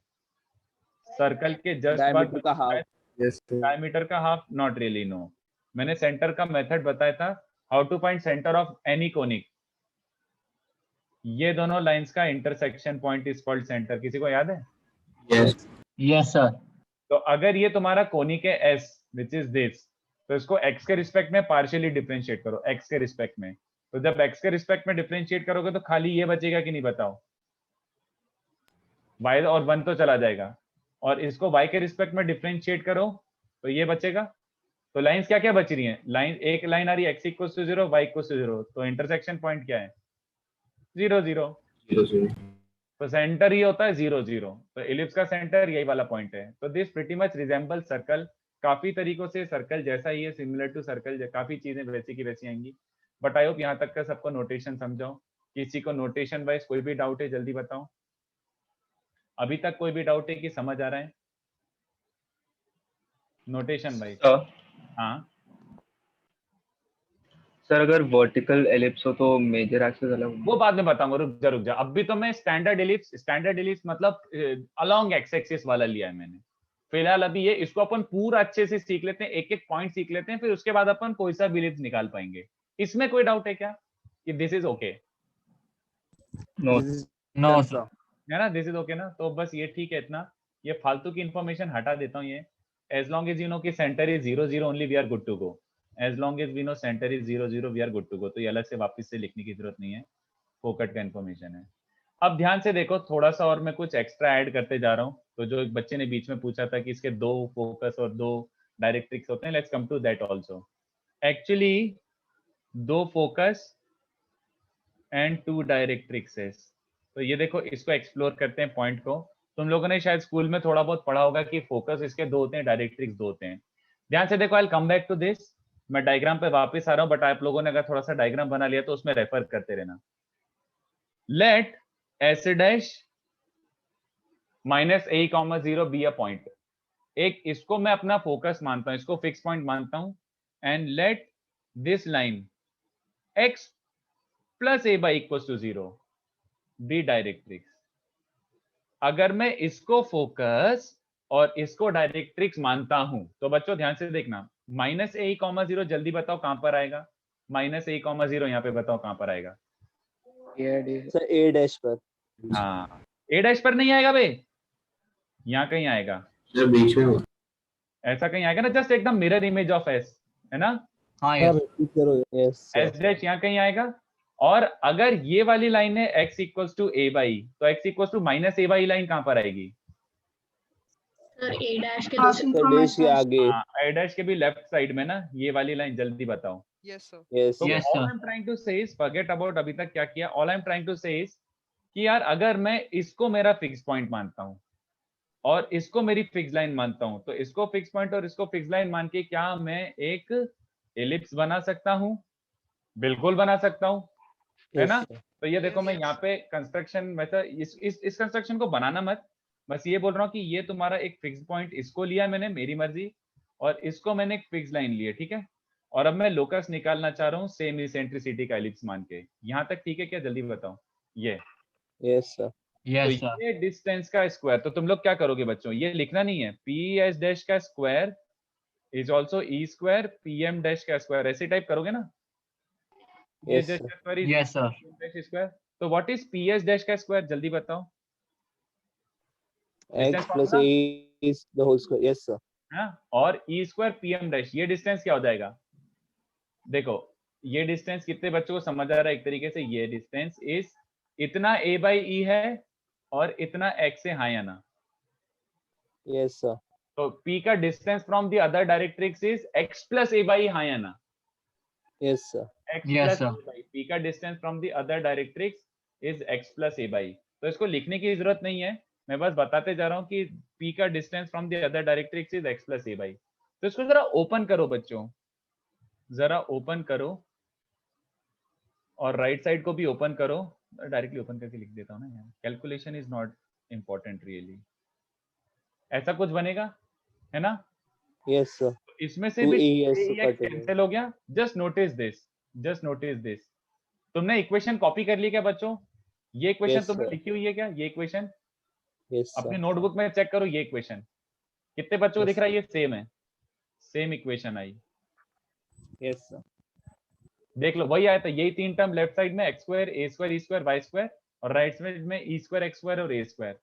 सर्कल के जस्ट डायमीटर का हाफ, यस सर डायमीटर का हाफ, नॉट रियली नो, मैंने सेंटर का मेथड बताया था, how to find centre of any conic. ये दोनों लाइंस का intersection point is called centre. किसी को याद है? Yes. Yes sir. तो अगर ये तुम्हारा कोनिक है एस विच इज दिस, तो इसको एक्स के रिस्पेक्ट में पार्शियली डिफरेंशिएट करो, एक्स के रिस्पेक्ट में। तो जब एक्स के रिस्पेक्ट में डिफरेंशिएट करोगे तो खाली ये बचेगा कि नहीं बताओ, y और 1 तो चला जाएगा, और इसको y के रिस्पेक्ट में डिफरेंशिएट करो तो ये बचेगा। तो लाइंस क्या क्या बच रही हैं? लाइन, एक लाइन आ रही है x equals to 0, y equals to 0, तो इंटरसेक्शन पॉइंट क्या है? 0 0। 0 0. तो सेंटर ही होता है 0 0। तो इलिप्स का सेंटर यही वाला पॉइंट है। तो this pretty much resemble circle. काफी तरीकों से सर्कल जैसा ही है, सिमिलर टू सर्कल, काफी चीजें वैसी की वैसी आएंगी। बट आई होप यहाँ तक का सबको नोटेशन समझाओ। किसी को नोटेशन वाइज कोई भी डाउट है जल्दी बताओ। अभी तक कोई भी डाउट है कि समझ आ रहा है नोटेशन वाइज? हाँ सर अगर वर्टिकल एलिप्स हो तो मेजर एक्सिस अलग होगा। वो बाद में बताऊंगा, रुक जा। अभी तो मैं स्टैंडर्ड एलिप्स मतलब अलोंग एक्स एक्सिस वाला लिया है मैंने। फिलहाल अभी ये, इसको अपन पूरा अच्छे से सीख लेते हैं, एक एक पॉइंट सीख लेते हैं, फिर उसके बाद अपन कोई सा भी एलिप्स निकाल पाएंगे। इसमें कोई डाउट है क्या कि this is okay? No no sir. है ना, दिस इज ओके ना? तो बस ये ठीक है इतना। ये फालतू की इंफॉर्मेशन हटा देता हूँ। ये as long as you know कि center is 0 0 only, we are good to go. As long as we know center is 0 0, we are good to go. तो ये अलग से वापस से लिखने की जरूरत नहीं है, फोकट का इंफॉर्मेशन है। अब ध्यान से देखो, थोड़ा सा और मैं कुछ एक्स्ट्रा ऐड करते जा रहा हूँ। तो जो एक बच्चे ने बीच में पूछा था कि इसके 2 फोकस और 2 डायरेक्ट्रिक्स होते हैं, let's come to that also. Actually 2 focus and 2 directrixes. तो ये देखो, इसको एक्सप्लोर करते हैं पॉइंट को। तुम लोगों ने शायद स्कूल में थोड़ा बहुत पढ़ा होगा कि फोकस इसके 2 होते हैं, डायरेक्ट्रिक्स 2 होते हैं। ध्यान से देखो, I will come back to this. मैं डायग्राम पे वापस आ रहा हूँ, बट आप लोगों ने अगर थोड़ा सा डायग्राम बना लिया तो उसमें रेफर करते रहना। Let S dash minus A comma 0 be a point. एक इसको मैं अपना फोकस मानता हूं, इसको फिक्स पॉइंट मानता हूं। And let this line x plus A by equal to 0 be directrix. अगर मैं इसको फोकस और इसको डायरेक्ट्रिक्स मानता हूं तो बच्चों ध्यान से देखना, माइनस ए कॉमा 0 जल्दी बताओ कहां पर आएगा? माइनस ए कॉमा 0 यहाँ पे बताओ कहां पर आएगा? सर ए डैश पर। हाँ, ए डैश पर नहीं आएगा बे, यहाँ कहीं आएगा, सर बीच में होगा। ऐसा कहीं आएगा ना, जस्ट एकदम मिरर इमेज ऑफ एस, है ना? हाँ हाँ यस। रिपीट करो। यस एस डैश यहाँ कहीं आएगा। और अगर ये वाली लाइन है x equals to A by, तो x equals to minus A by line कहां पर आएगी? सर ए डैश के सर डैश के आगे। ए डैश के भी लेफ्ट साइड में ना, ये वाली लाइन, जल्दी बताओ। यस Yes, तो sir. all I'm trying to say is, forget about अभी तक क्या किया, all I'm trying to say is कि यार अगर मैं इसको मेरा फिक्स पॉइंट मानता हूं और इसको मेरी फिक्स लाइन मानता हूं, तो इसको फिक्स पॉइंट और इसको फिक्स लाइन मान के क्या मैं एक एलिप्स बना सकता हूं? बिल्कुल बना सकता हूं, है ना? तो ये देखो, मैं यहाँ पे कंस्ट्रक्शन, वैसा इस कंस्ट्रक्शन को बनाना मत, बस ये बोल रहा हूँ कि ये तुम्हारा एक फिक्स पॉइंट, इसको लिया मैंने मेरी मर्जी, और इसको मैंने एक फिक्स लाइन ली है, ठीक है? और अब मैं लोकस निकालना चाह रहा हूँ सेम इसेंट्रिसिटी का एलिप्स मान के। यहाँ तक ठीक है क्या? जल्दी बताओ। ये यस सर। यस तो सर। ये डिस्टेंस का स्क्वायर, तो तुम लोग क्या करोगे बच्चों? ये लिखना नहीं है, पी एस डैश का square is also E square P M dash का स्क्वायर, ऐसे टाइप करोगे ना? Yes, dash sir. का square is Yes, sir. Dash square. तो what is P S dash का स्क्वायर? जल्दी बताओ। X plus A is the whole square. Yes sir. हाँ, और ई स्क्वायर पी एम डैश, ये डिस्टेंस क्या हो जाएगा? देखो, ये डिस्टेंस कितने बच्चों को समझ आ रहा है? एक तरीके से ये डिस्टेंस इज इतना a बाई ई है और इतना x है, हाँ या ना? Yes sir. तो p का distance from the other directrix is x plus a by, हाँ या ना? Yes sir. x Yes, plus sir. a by, p का distance from the other directrix is x plus a by. तो इसको लिखने की जरूरत नहीं है, मैं बस बताते जा रहा हूँ कि p का distance from the other directrix is x plus a by. तो इसको जरा ओपन करो बच्चों, जरा ओपन करो, और राइट साइड को भी ओपन करो। डायरेक्टली ओपन करके लिख देता हूँ ना यार, calculation is not important really. ऐसा कुछ बनेगा, है ना? Yes sir. इसमें से भी कैंसिल हो गया। Just notice this, just notice this. तुमने इक्वेशन कॉपी कर ली क्या बच्चों? ये इक्वेशन Yes, तुमने sir. लिखी हुई है क्या? ये इक्वेशन Yes sir. अपनी नोटबुक में चेक करो। ये इक्वेशन कितने बच्चों को Yes, दिख रहा है? ये सेम है, सेम इक्वेशन आई। Yes, sir. देख लो वही आया था, यही तीन टर्म लेफ्ट साइड में, एक्स स्क्वायर, ए square, E square, Y square, और राइट साइड में ई स्क्वायर, एक्स स्क्वायर और ए स्क्वायर।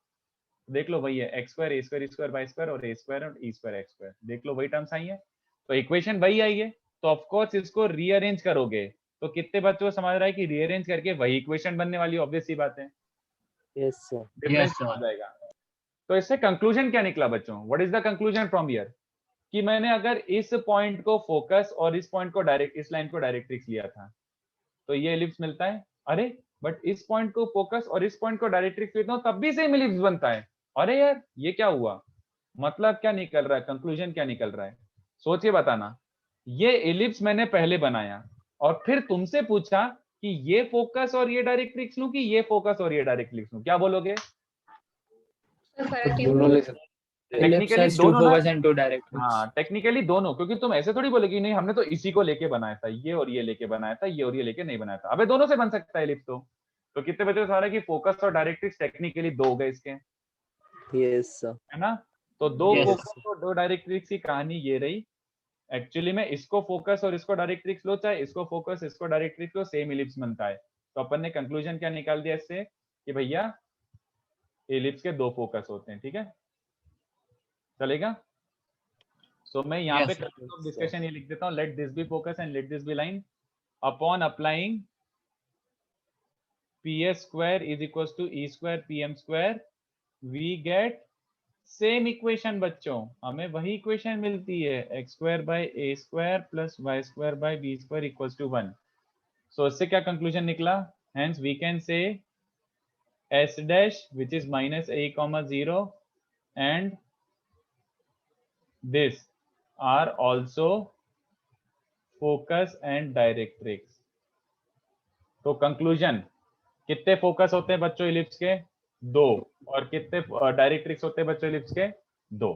देख लो वही है, एक्स स्क्वायर, ए square, E square, Y square और ए स्क्वायर और ई स्क्वायर, एक्स स्क्वायर। देख लो वही टर्म्स आई है, तो इक्वेशन वही आई है। तो ऑफ कोर्स इसको रीअरेंज करोगे तो कितने बच्चों को समझ रहा है कि रीअरेंज करके वही इक्वेशन बनने वाली, ऑब्वियस सी बात है, Yes, sir. Difference Yes, sir. हो जाएगा। तो इससे कंक्लूजन क्या निकला बच्चों, what is the conclusion from here, कि मैंने अगर इस पॉइंट को फोकस और इस पॉइंट को डायरेक्ट, इस लाइन को डायरेक्ट्रिक्स लिया था तो ये एलिप्स मिलता है। अरे बट इस पॉइंट को फोकस और इस पॉइंट को डायरेक्ट्रिक्स लेता हूं तब भी सेम एलिप्स बनता है। अरे यार ये क्या हुआ, मतलब क्या निकल रहा है, कंक्लूजन क्या निकल रहा है, सोच के बताना। ये एलिप्स मैंने पहले बनाया और फिर तुमसे पूछा कि ये फोकस और ये डायरेक्ट्रिक्स लूं कि ये फोकस और ये डायरेक्ट्रिक्स लूं, क्या बोलोगे? सर फर्क दोनों ले सकते Ellipse टेक्निकली has two दोनों ना, focus and two directrix. हाँ टेक्निकली दोनों, क्योंकि तुम ऐसे थोड़ी बोले कि नहीं हमने तो इसी को लेके बनाया था, ये और ये लेके बनाया था, ये और ये लेके नहीं बनाया था। अबे दोनों से बन सकता है एलिप्स। तो कितने बचे सारा कि फोकस और डायरेक्ट्रिक्स टेक्निकली दो हो गए इसके, Yes, sir. है ना। तो दो Yes. फोकस और दो डायरेक्ट्रिक्स की कहानी ये रही। एक्चुअली में इसको फोकस और इसको डायरेक्ट्रिक्स लो, चाहे इसको फोकस इसको डायरेक्ट्रिक्स लो, सेम एलिप्स बनता है। तो अपन ने कंक्लूजन क्या निकाल दिया इससे कि भैया एलिप्स के दो फोकस होते हैं, ठीक है, चलेगा। सो मैं यहाँ Yes, पे sir. डिस्कशन ये लिख देता हूँ, let this be focus and let this be line, upon applying PS square is equals to E square PM square we get same equation बच्चों, हमें वही इक्वेशन मिलती है, x square by a square plus y square by b square equals to 1। सो इससे क्या conclusion निकला, hence we can say s dash which is minus a comma 0 and this are also focus and directrix। तो conclusion, कितने focus होते हैं बच्चों ellipse के, दो, और कितने डायरेक्ट्रिक्स होते हैं बच्चों इलिप्स के, दो,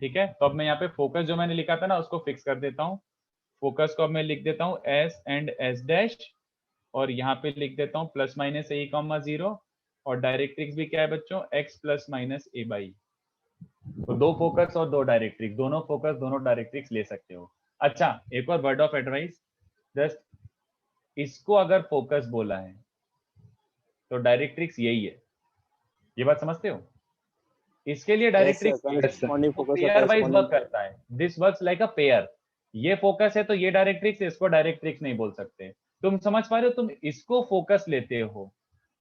ठीक है। तो अब मैं यहाँ पे फोकस जो मैंने लिखा था ना उसको फिक्स कर देता हूँ। फोकस को अब मैं लिख देता हूँ s एंड s डैश, और यहाँ पे लिख देता हूँ प्लस माइनस a कॉमा 0, और डायरेक्ट्रिक्स भी क्या है बच्चों, x plus minus a by. तो दो फोकस और दो डायरेक्ट्रिक्स, दोनों फोकस दोनों डायरेक्ट्रिक्स ले सकते हो। अच्छा एक और वर्ड ऑफ एडवाइस, जस्ट इसको अगर फोकस बोला है तो डायरेक्ट्रिक्स यही है, ये बात समझते हो। इसके लिए Yes, sir. Directrix Corresponding focus और पेयर वाइज corresponding. वर्क करता है, this works like a pair. ये फोकस है तो ये डायरेक्ट्रिक्स, इसको डायरेक्ट्रिक्स नहीं बोल सकते। तुम समझ पा रहे हो, तुम इसको फोकस लेते हो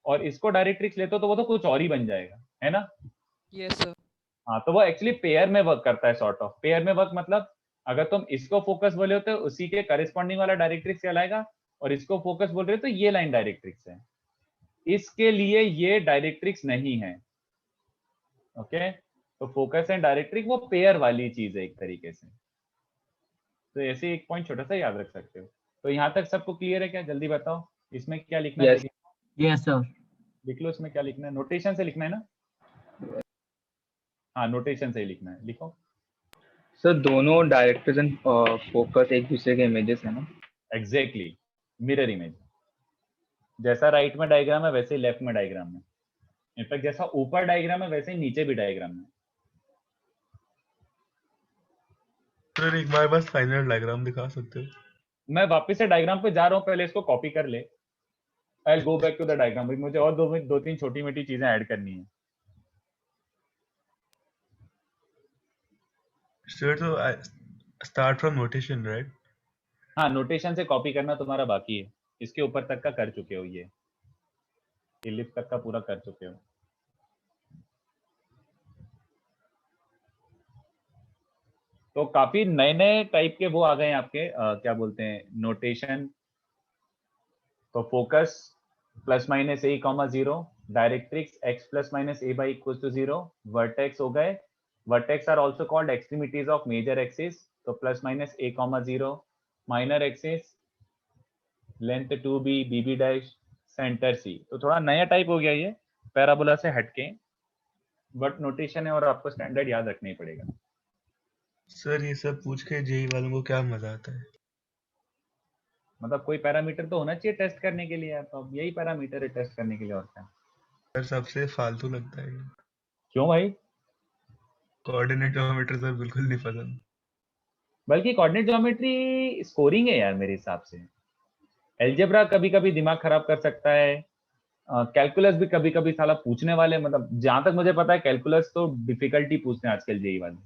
और इसको डायरेक्ट्रिक्स लेते हो तो वो तो कुछ और ही बन जाएगा, है ना। Yes, sir. हाँ तो वो एक्चुअली पेयर में वर्क करता है, सॉर्ट ऑफ पेयर में वर्क, मतलब अगर तुम इसको फोकस बोले हो तो उसी के करस्पॉन्डिंग वाला डायरेक्ट्रिक्स कहलाएगा, और इसको फोकस बोल रहे हो तो ये लाइन डायरेक्ट्रिक्स है। इसके लिए ये डायरेक्ट्रिक्स नहीं है, ओके। तो फोकस एंड डायरेक्ट्रिक्स वो पेयर वाली चीज है एक तरीके से। तो ऐसे एक पॉइंट छोटा सा याद रख सकते हो। तो यहाँ तक सबको क्लियर है क्या, जल्दी बताओ इसमें क्या लिखना है। Yes. Yes, sir. लिख लो इसमें क्या लिखना है, नोटेशन से लिखना है ना, हाँ नोटेशन से ही लिखना है, लिखो। सर दोनों डायरेक्टर्स एंड फोकस एक दूसरे के इमेजेस है ना। Exactly, mirror image. जैसा राइट में डायग्राम है वैसे ही लेफ्ट में डायग्राम है, इनफैक्ट जैसा ऊपर डायग्राम है वैसे ही नीचे भी डायग्राम है। सर एक बार बस फाइनल डायग्राम दिखा सकते हो? मैं वापस से डायग्राम पे जा रहा हूँ, पहले इसको कॉपी कर ले। I will go back to the diagram, मुझे और दो तीन छोटी मोटी चीजें ऐड करनी है। सर तो स्टार्ट फ्रॉम नोटेशन राइट? हाँ नोटेशन से कॉपी करना तुम्हारा बाकी है, इसके ऊपर तक का कर चुके हो, ये इलिप्स तक का पूरा कर चुके हो। तो काफी नए नए टाइप के वो आ गए हैं आपके, क्या बोलते हैं, नोटेशन। तो focus plus minus A comma 0, directrix x plus minus A by equal to 0, vertex हो गए, vertex are also called extremities of major axis, तो प्लस माइनस ए comma 0, minor axis length 2b, bb dash, centre c। तो थोड़ा नया type हो गया ये, parabola से हटके, बट नोटेशन है और आपको स्टैंडर्ड याद रखना ही पड़ेगा। सर ये सब पूछ के जेई वालों को क्या मजा आता है? मतलब कोई पैरामीटर तो होना चाहिए टेस्ट करने के लिए यार, तो अब यही पैरामीटर है टेस्ट करने के लिए, और क्या। सर सबसे फालतू लगता है ये। क्यों भाई? कोऑर्डिनेट पैरामीटर सर बिल्कुल नहीं पसंद। बल्कि कोऑर्डिनेट ज्योमेट्री स्कोरिंग है यार मेरे हिसाब से। एलजेब्रा कभी कभी दिमाग खराब कर सकता है, कैलकुलस भी कभी कभी साला पूछने वाले, मतलब जहां तक मुझे पता है कैलकुलस तो डिफिकल्टी पूछते हैं आजकल जेई वाले,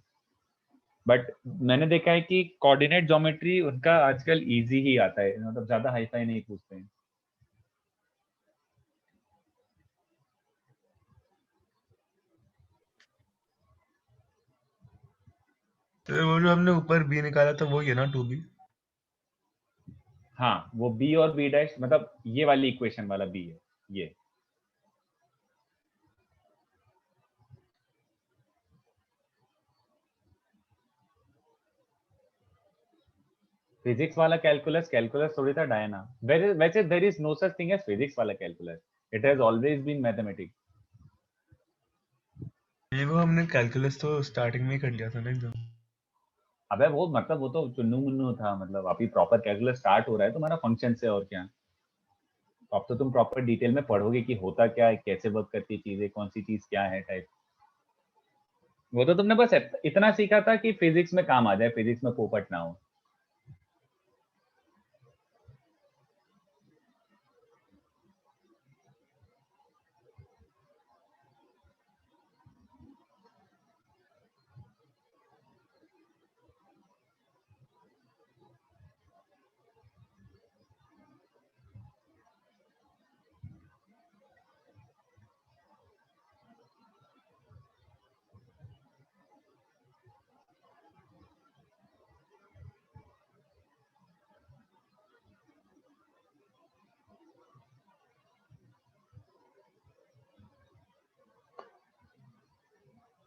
बट मैंने देखा है कि कोऑर्डिनेट ज्योमेट्री उनका आजकल इजी ही आता है, मतलब ज्यादा हाई फाई नहीं पूछते हैं। तो वो जो हमने ऊपर बी निकाला था वही है ना 2b? हाँ वो बी और बी डैश, मतलब ये वाली इक्वेशन वाला बी है ये। फिजिक्स वाला कैलकुलस, कैलकुलस थोड़ी था डायना, वैसे there is no such thing as physics वाला calculus, it has always been mathematics. ये वो हमने कैलकुलस तो स्टार्टिंग में ही कर लिया था ना एकदम। अबे वो मतलब वो तो चुन्नू मुन्नू था, मतलब अभी प्रॉपर कैलकुलस स्टार्ट हो रहा है तुम्हारा फंक्शन से, और क्या। तो अब तो तुम प्रॉपर डिटेल में पढ़ोगे कि होता क्या है, कैसे वर्क करती है चीजें, कौन सी चीज क्या है टाइप। वो तो तुमने बस इतना सीखा था कि फिजिक्स में काम आ जाए, फिजिक्स में पोपट ना हो।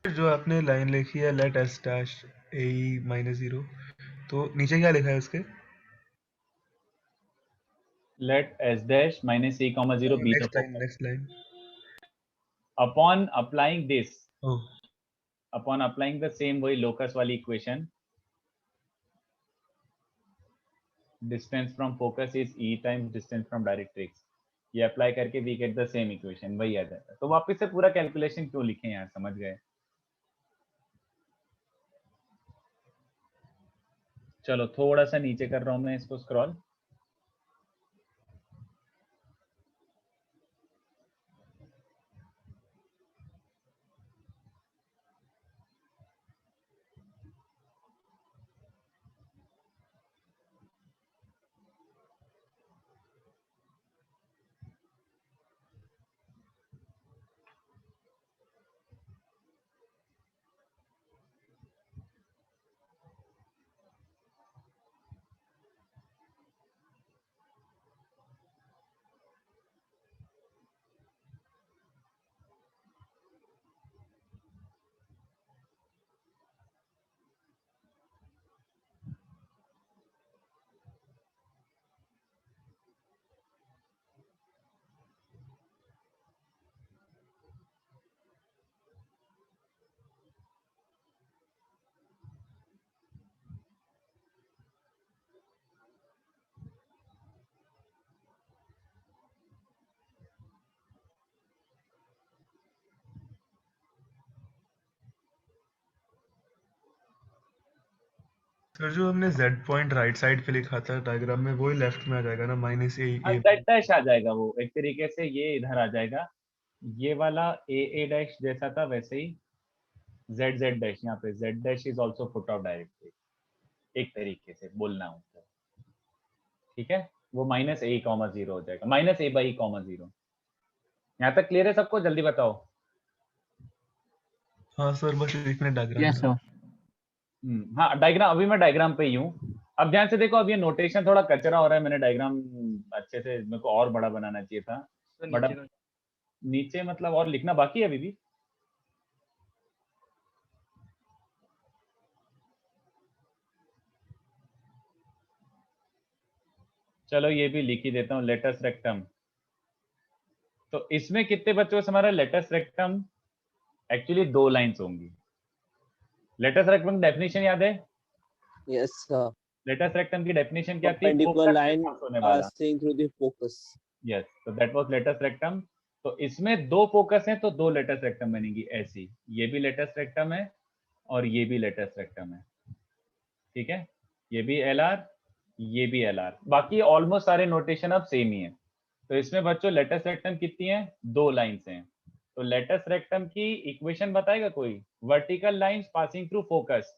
जो आपने लाइन लिखी है let S dash A minus 0, तो नीचे क्या लिखा है उसके? Let S dash minus A comma 0 be the next line, focus next line. Upon applying this, oh, upon applying the same वही लोकस वाली equation, distance from focus is E times distance from directrix, ये apply करके we get the same equation, वही आ जाता है। तो वापस से पूरा कैलकुलेशन क्यों लिखे यार, समझ गए। चलो थोड़ा सा नीचे कर रहा हूं मैं इसको स्क्रॉल। सर जो हमने z पॉइंट राइट साइड पे लिखा था डायग्राम में, वही लेफ्ट में आ जाएगा ना, माइनस ए ए। जेड डैश आ जाएगा, वो एक तरीके से ये इधर आ जाएगा, ये वाला ए डैश जैसा था वैसे ही जेड जेड डैश, यहाँ पे Z dash is also foot of directrix, एक तरीके से बोलना हो तो, ठीक है। वो माइनस ए कॉमा 0 हो जाएगा, माइनस ए बाई कॉमा 0। यहाँ तक क्लियर है सबको, जल्दी बताओ। हाँ सर, बस लिखने डायग्राम Yes, था। sir. हाँ डायग्राम, अभी मैं डायग्राम पे ही हूँ। अब ध्यान से देखो, अब ये नोटेशन थोड़ा कचरा हो रहा है, मैंने डायग्राम अच्छे से, मेरे को और बड़ा बनाना चाहिए था, तो बट नीचे अब का नीचे मतलब और लिखना बाकी है अभी भी। चलो ये भी लिख ही देता हूँ, लेटस रेक्टम। तो इसमें कितने बच्चों से हमारा लेटस रेक्टम, एक्चुअली 2 लाइंस होंगी। लेटस रेक्टम की डेफिनेशन याद है? Yes, sir. लेटस रेक्टम की डेफिनेशन क्या थी? Perpendicular फोकस line पास होने वाला। passing through the focus. Yes, तो दैट वाज लेटस रेक्टम। तो इसमें 2 फोकस हैं, तो 2 लेटस रेक्टम बनेगी ऐसी, ये भी लेटस रेक्टम है और ये भी लेटस रेक्टम है, ठीक है। ये भी LR, ये भी LR, बाकी ऑलमोस्ट सारे नोटेशन अब सेम ही है। तो इसमें बच्चों लेटस रेक्टम कितनी है, 2 लाइंस हैं। तो लेटस रेक्टम की इक्वेशन बताएगा कोई, vertical lines passing through focus.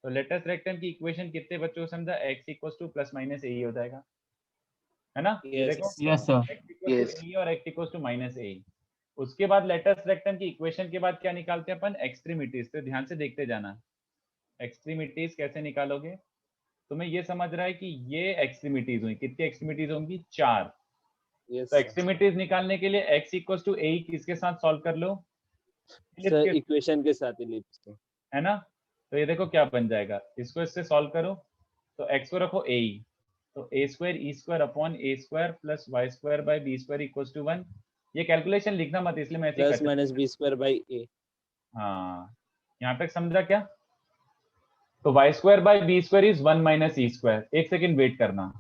तो लेटस रेक्टम की इक्वेशन कितने बच्चों को समझा, x equals to plus minus a हो जाएगा, है ना? ये Yes, देखो Yes, sir. x equals to a और x equals to minus a. उसके बाद लेटस रेक्टम की इक्वेशन के बाद क्या निकालते हैं अपन, एक्सट्रीमिटीज। तो ध्यान से देखते जाना, एक्सट्रीमिटीज कैसे निकालोगे। तुम्हें ये समझ रहा है कि ये एक्सट्रीमिटीज हुई, कितनी एक्सट्रीमिटीज होंगी, 4। yes, तो एक्सट्रीमिटीज निकालने के लिए x इक्वल्स टू ए किसके साथ सॉल्व कर लो, सर इक्वेशन के साथ इलिप्स के, है ना? तो ये देखो क्या बन जाएगा, इसको इससे सॉल्व करो। तो x को रखो a, तो a square E square upon a square plus Y square by B square equals to 1। ये कैलकुलेशन लिखना मत, इसलिए मैं ऐसे ही प्लस करता हूं। Minus B square by A. हाँ, यहाँ तक समझा क्या? तो Y square by B square is 1 minus E square. एक सेकेंड वेट करना,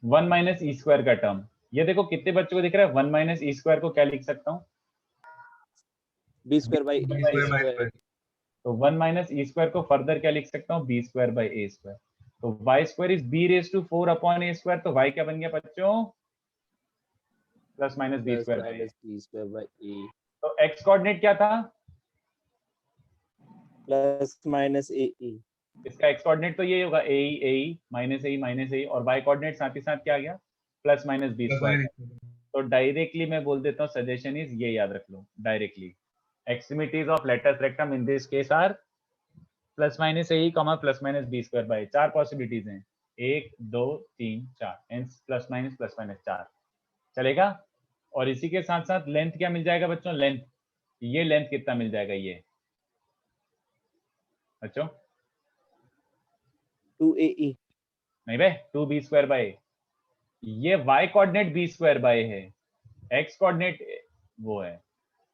1 माइनस ई स्क्वायर का टर्म, ये देखो कितने बच्चों को दिख रहा है, 1 माइनस ई स्क्वायर को क्या लिख सकता हूँ, b square by b a square by square. square. तो 1 माइनस ई स्क्वायर को फर्दर क्या लिख सकता हूँ, b square by A square. तो Y square is b raise to 4 upon a square. तो वाई क्या बन गया बच्चों, plus minus b plus square by. Minus B square by a तो एक्स कोऑर्डिनेट क्या था, प्लस माइनस ए ई। इसका एक्स कोऑर्डिनेट तो ये होगा ए माइनस ए, और वाई कोऑर्डिनेट साथ ही साथ क्या आ गया, plus minus b Plus square. minus. तो डायरेक्टली मैं बोल देता हूँ, सजेशन इज ये याद रख लो, directly extremities of latus rectum in this case are plus minus A comma plus minus B square by. 4 possibilities हैं, 1 2 3 4, हेंस प्लस माइनस 4 चलेगा। और इसी के साथ साथ लेंथ क्या मिल जाएगा बच्चों, लेंथ, ये लेंथ कितना मिल जाएगा, ये बच्चों 2AE। नहीं बे, 2b स्क्वायर बाई, ये y coordinate b square by है, x कोऑर्डिनेट वो है।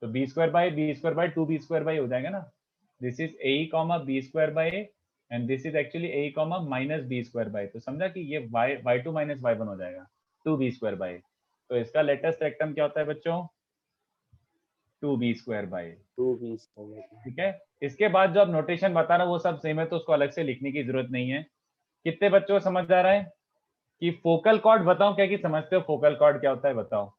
तो b square by 2b square by हो जाएगा ना। This is a comma b square by and this is actually a comma minus b square by. तो समझा कि ये y2 माइनस y1 हो जाएगा 2b स्क्वायर बाई। तो इसका लेटेस्ट रेक्टम क्या होता है बच्चों, 2b square by. 2B square. ठीक है, इसके बाद जो अब नोटेशन बता रहा हूँ वो सब सेम है, तो उसको अलग से लिखने की जरूरत नहीं है। कितने बच्चों को समझ आ रहा है कि फोकल कॉर्ड, बताओ क्या कि समझते हो फोकल कॉर्ड क्या होता है, बताओ।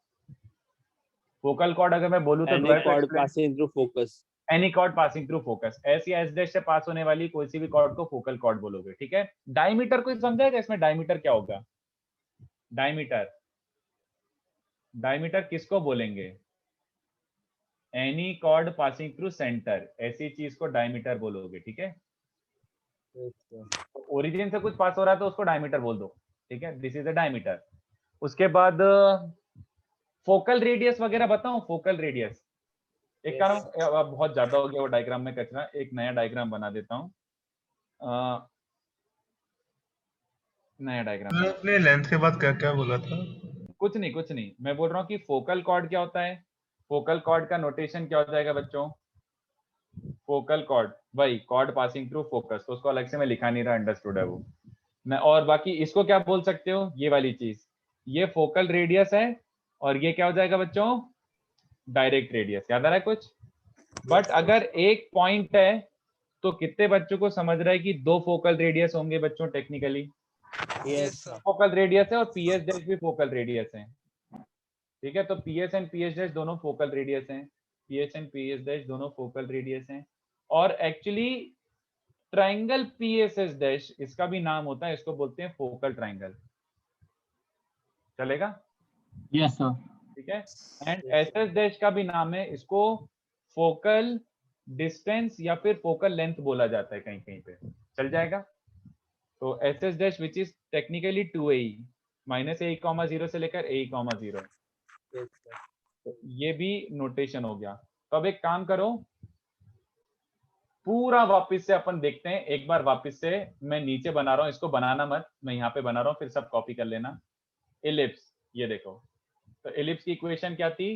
फोकल कॉर्ड अगर मैं बोलूं तो Any chord passing through focus। Any cord passing through focus, S या एस डैश से पास होने वाली कोई सी भी कॉर्ड को फोकल कॉर्ड बोलोगे। ठीक है, डायमीटर को समझाएगा, इसमें डायमीटर क्या होगा, डायमीटर किसको बोलेंगे, any cord passing through centre, ऐसी चीज को डायमीटर बोलोगे। ठीक है, ओरिजिन से कुछ पास हो रहा है तो उसको डायमीटर बोल दो। ठीक है, दिस इज अ डायमीटर। उसके बाद फोकल रेडियस वगैरह बताओ, फोकल रेडियस एक कारण बहुत ज्यादा हो गया वो डायग्राम में कचरा, एक नया डायग्राम बना देता हूँ, नया डायग्राम। आपने लेंथ के बाद क्या क्या बोला था? कुछ नहीं, मैं बोल रहा हूँ कि फोकल कॉर्ड क्या होता है, फोकल कॉर्ड का नोटेशन क्या हो जाएगा बच्चों, फोकल कॉर्ड वही कॉर्ड पासिंग थ्रू फोकस। तो उसको अलग से मैं लिखा नहीं रहा, अंडरस्टूड है वो मैं। और बाकी इसको क्या बोल सकते हो, ये वाली चीज, ये फोकल रेडियस है, और ये क्या हो जाएगा बच्चों, डायरेक्ट रेडियस। याद आ रहा है कुछ? बट अगर एक पॉइंट है तो कितने बच्चों को समझ रहा है कि 2 फोकल रेडियस होंगे बच्चों technically? Yes sir। Focal radius है और पीएस डैश भी फोकल रेडियस है। ठीक है, तो पीएस एंड पीएस डैश दोनों फोकल रेडियस हैं, पीएस एंड पीएस डैश दोनों फोकल रेडियस हैं। और एक्चुअली ट्राइंगल पीएसएस डैश इसका भी नाम होता है, इसको बोलते हैं फोकल ट्राइंगल। चलेगा? Yes, sir. ठीक है, एंड एसएस डैश का भी नाम है, इसको फोकल डिस्टेंस या फिर फोकल लेंथ बोला जाता है कहीं कहीं पे, चल जाएगा। तो SS dash which is technically 2AE minus A comma 0 से लेकर ए कॉमा 0। तो ये भी नोटेशन हो गया। तो अब एक काम करो, पूरा वापस से अपन देखते हैं एक बार। वापस से मैं नीचे बना रहा हूं, इसको बनाना मत, मैं यहाँ पे बना रहा हूँ, फिर सब कॉपी कर लेना। एलिप्स, ये देखो, तो एलिप्स की इक्वेशन क्या थी,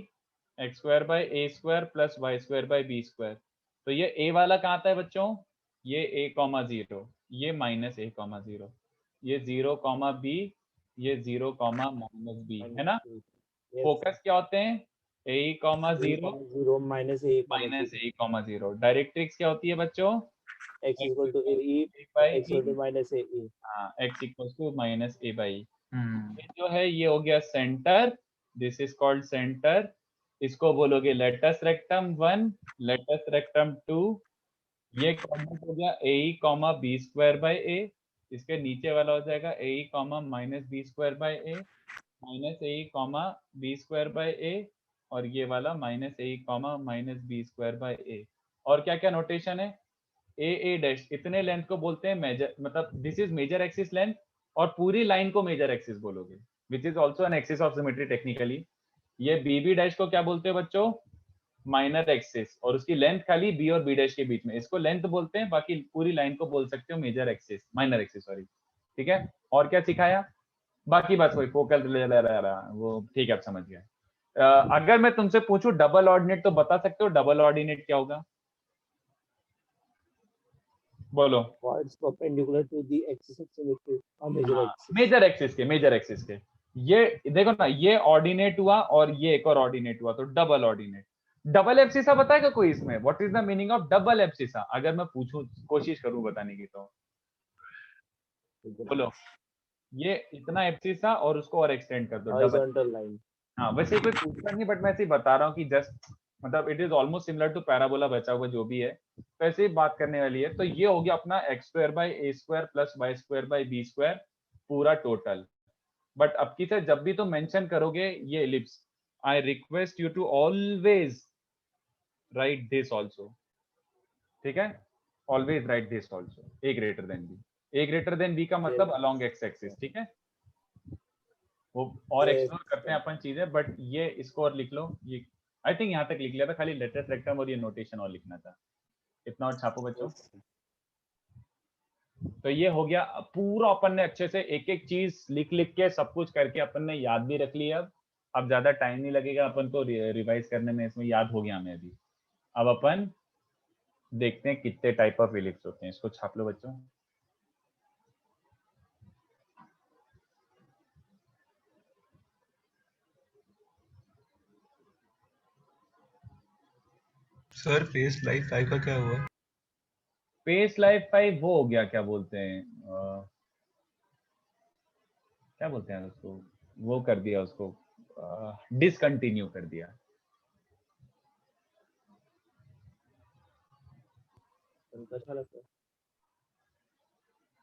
X square by A square plus Y square by B square. तो ये ए वाला कहाँ आता है बच्चों, ये ए कॉमा 0, ये माइनस ए कॉमा 0, ये 0 कॉमा बी, ये 0 कॉमा माइनस बी, है ना। फोकस क्या होते हैं, ए कॉमा 0 0 माइनस ए माइनस ए कॉमा 0। डायरेक्ट्रिक्स क्या होती है बच्चों, x equal to AE, by x equal to minus AE. हाँ x equals to minus a by e। हम्म ये जो है ये हो गया centre, this is called centre. इसको बोलोगे लेटस रेक्टम 1, लेटस रेक्टम 2। ये कॉर्डिनेट हो गया a comma b square by a. इसके नीचे वाला हो जाएगा a comma minus B square by a, minus A comma b square by a, और ये वाला minus A comma minus B square by a. और क्या क्या नोटेशन है, ए डैश इतने लेंथ को बोलते हैं मेजर, मतलब this is major axis length, और पूरी लाइन को मेजर एक्सिस बोलोगे, which is also an axis of symmetry technically. ये बी डैश को क्या बोलते हैं बच्चों, माइनर एक्सिस, और उसकी लेंथ खाली बी और बी डैश के बीच में, इसको लेंथ बोलते हैं, बाकी पूरी लाइन को बोल सकते हो major axis, minor axis sorry. ठीक है, और क्या सिखाया, बाकी बस वही फोकल वो ठीक है, आप समझ गए। अगर मैं तुमसे पूछूं डबल ऑर्डिनेट तो बता सकते हो डबल ऑर्डिनेट क्या होगा, बोलो। Points perpendicular to the axis of symmetry or major axis. Major axis के ये देखो ना, ये ऑर्डिनेट हुआ और ये एक और ऑर्डिनेट हुआ, तो डबल ऑर्डिनेट। डबल एब्सिसा बताएगा कोई इसमें, what is the meaning of double abscissa, अगर मैं पूछूं, कोशिश करूं बताने की, तो बोलो। ये इतना एब्सिसा और उसको और एक्सटेंड कर दो, डबल। Horizontal line. हाँ वैसे कोई पूछता नहीं, बट मैं ऐसे ही बता रहा हूँ कि जस्ट मतलब it is almost similar to parabola, बचा हुआ जो भी है, तो ऐसे ही बात करने वाली है। तो ये हो गया अपना X square by A square plus Y square by B square पूरा टोटल। बट अब की से जब भी तुम मेंशन करोगे ये ellipse, I request you to always write this also. ठीक है, always write this also, A greater than B. A greater than B का मतलब अलोंग एक्स एक्सिस। ठीक है, वो और एक्सप्लोर करते हैं अपन चीजें, बट ये इसको और लिख लो, ये आई थिंक यहाँ तक लिख लिया था, खाली लेटेस्ट रेक्टम और ये नोटेशन और लिखना था, इतना और छापो बच्चों। तो ये हो गया पूरा, अपन ने अच्छे से एक एक चीज लिख लिख के सब कुछ करके अपन ने याद भी रख लिया। अब ज्यादा टाइम नहीं लगेगा अपन को रिवाइज करने में, इसमें याद हो गया हमें अभी। अब अपन देखते हैं कितने टाइप ऑफ इलिप्स होते हैं, इसको छाप लो बच्चों। सर फेस लाइफ 5 का क्या हुआ? फेस लाइफ 5 वो हो गया, क्या बोलते हैं क्या बोलते हैं उसको, वो कर दिया उसको, डिसकंटिन्यू कर दिया।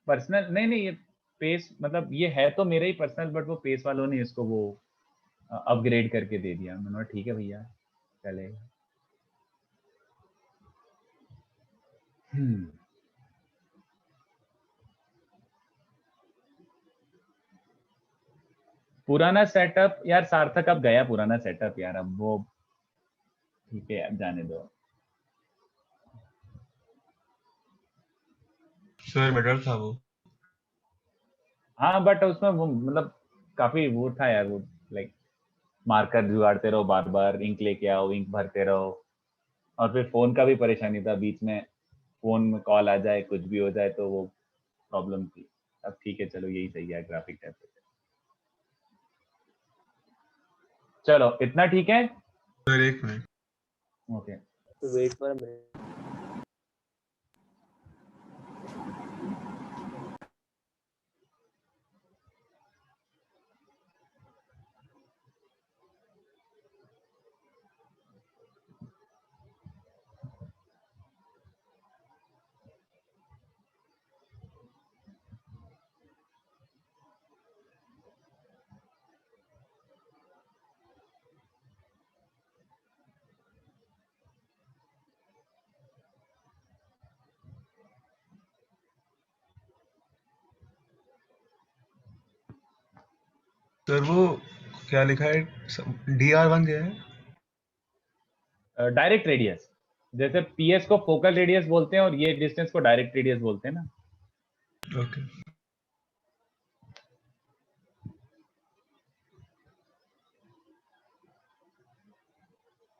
पर्सनल नहीं नहीं, ये पेस मतलब ये है तो मेरा ही पर्सनल, बट वो पेस वालों ने इसको वो अपग्रेड करके दे दिया। मैंने कहा ठीक है भैया चलेगा। पुराना सेटअप यार, सार्थक अब गया पुराना सेटअप यार, अब वो ठीक है अब जाने दो। सर मेडल था वो। हाँ बट उसमें वो मतलब काफी वो था यार, वो लाइक मार्कर जुगाड़ते रहो, बार बार इंक लेके आओ, इंक भरते रहो, और फिर फोन का भी परेशानी था, बीच में फोन में कॉल आ जाए, कुछ भी हो जाए, तो वो प्रॉब्लम थी। अब ठीक है चलो, यही सही है ग्राफिक टैब पे। चलो इतना ठीक है। सर एक minute. Okay To wait for a minute. Sir वो क्या लिखा है, DR1 क्या है? डायरेक्ट रेडियस, जैसे पीएस को फोकल रेडियस बोलते हैं और ये डिस्टेंस को डायरेक्ट रेडियस बोलते हैं ना। Okay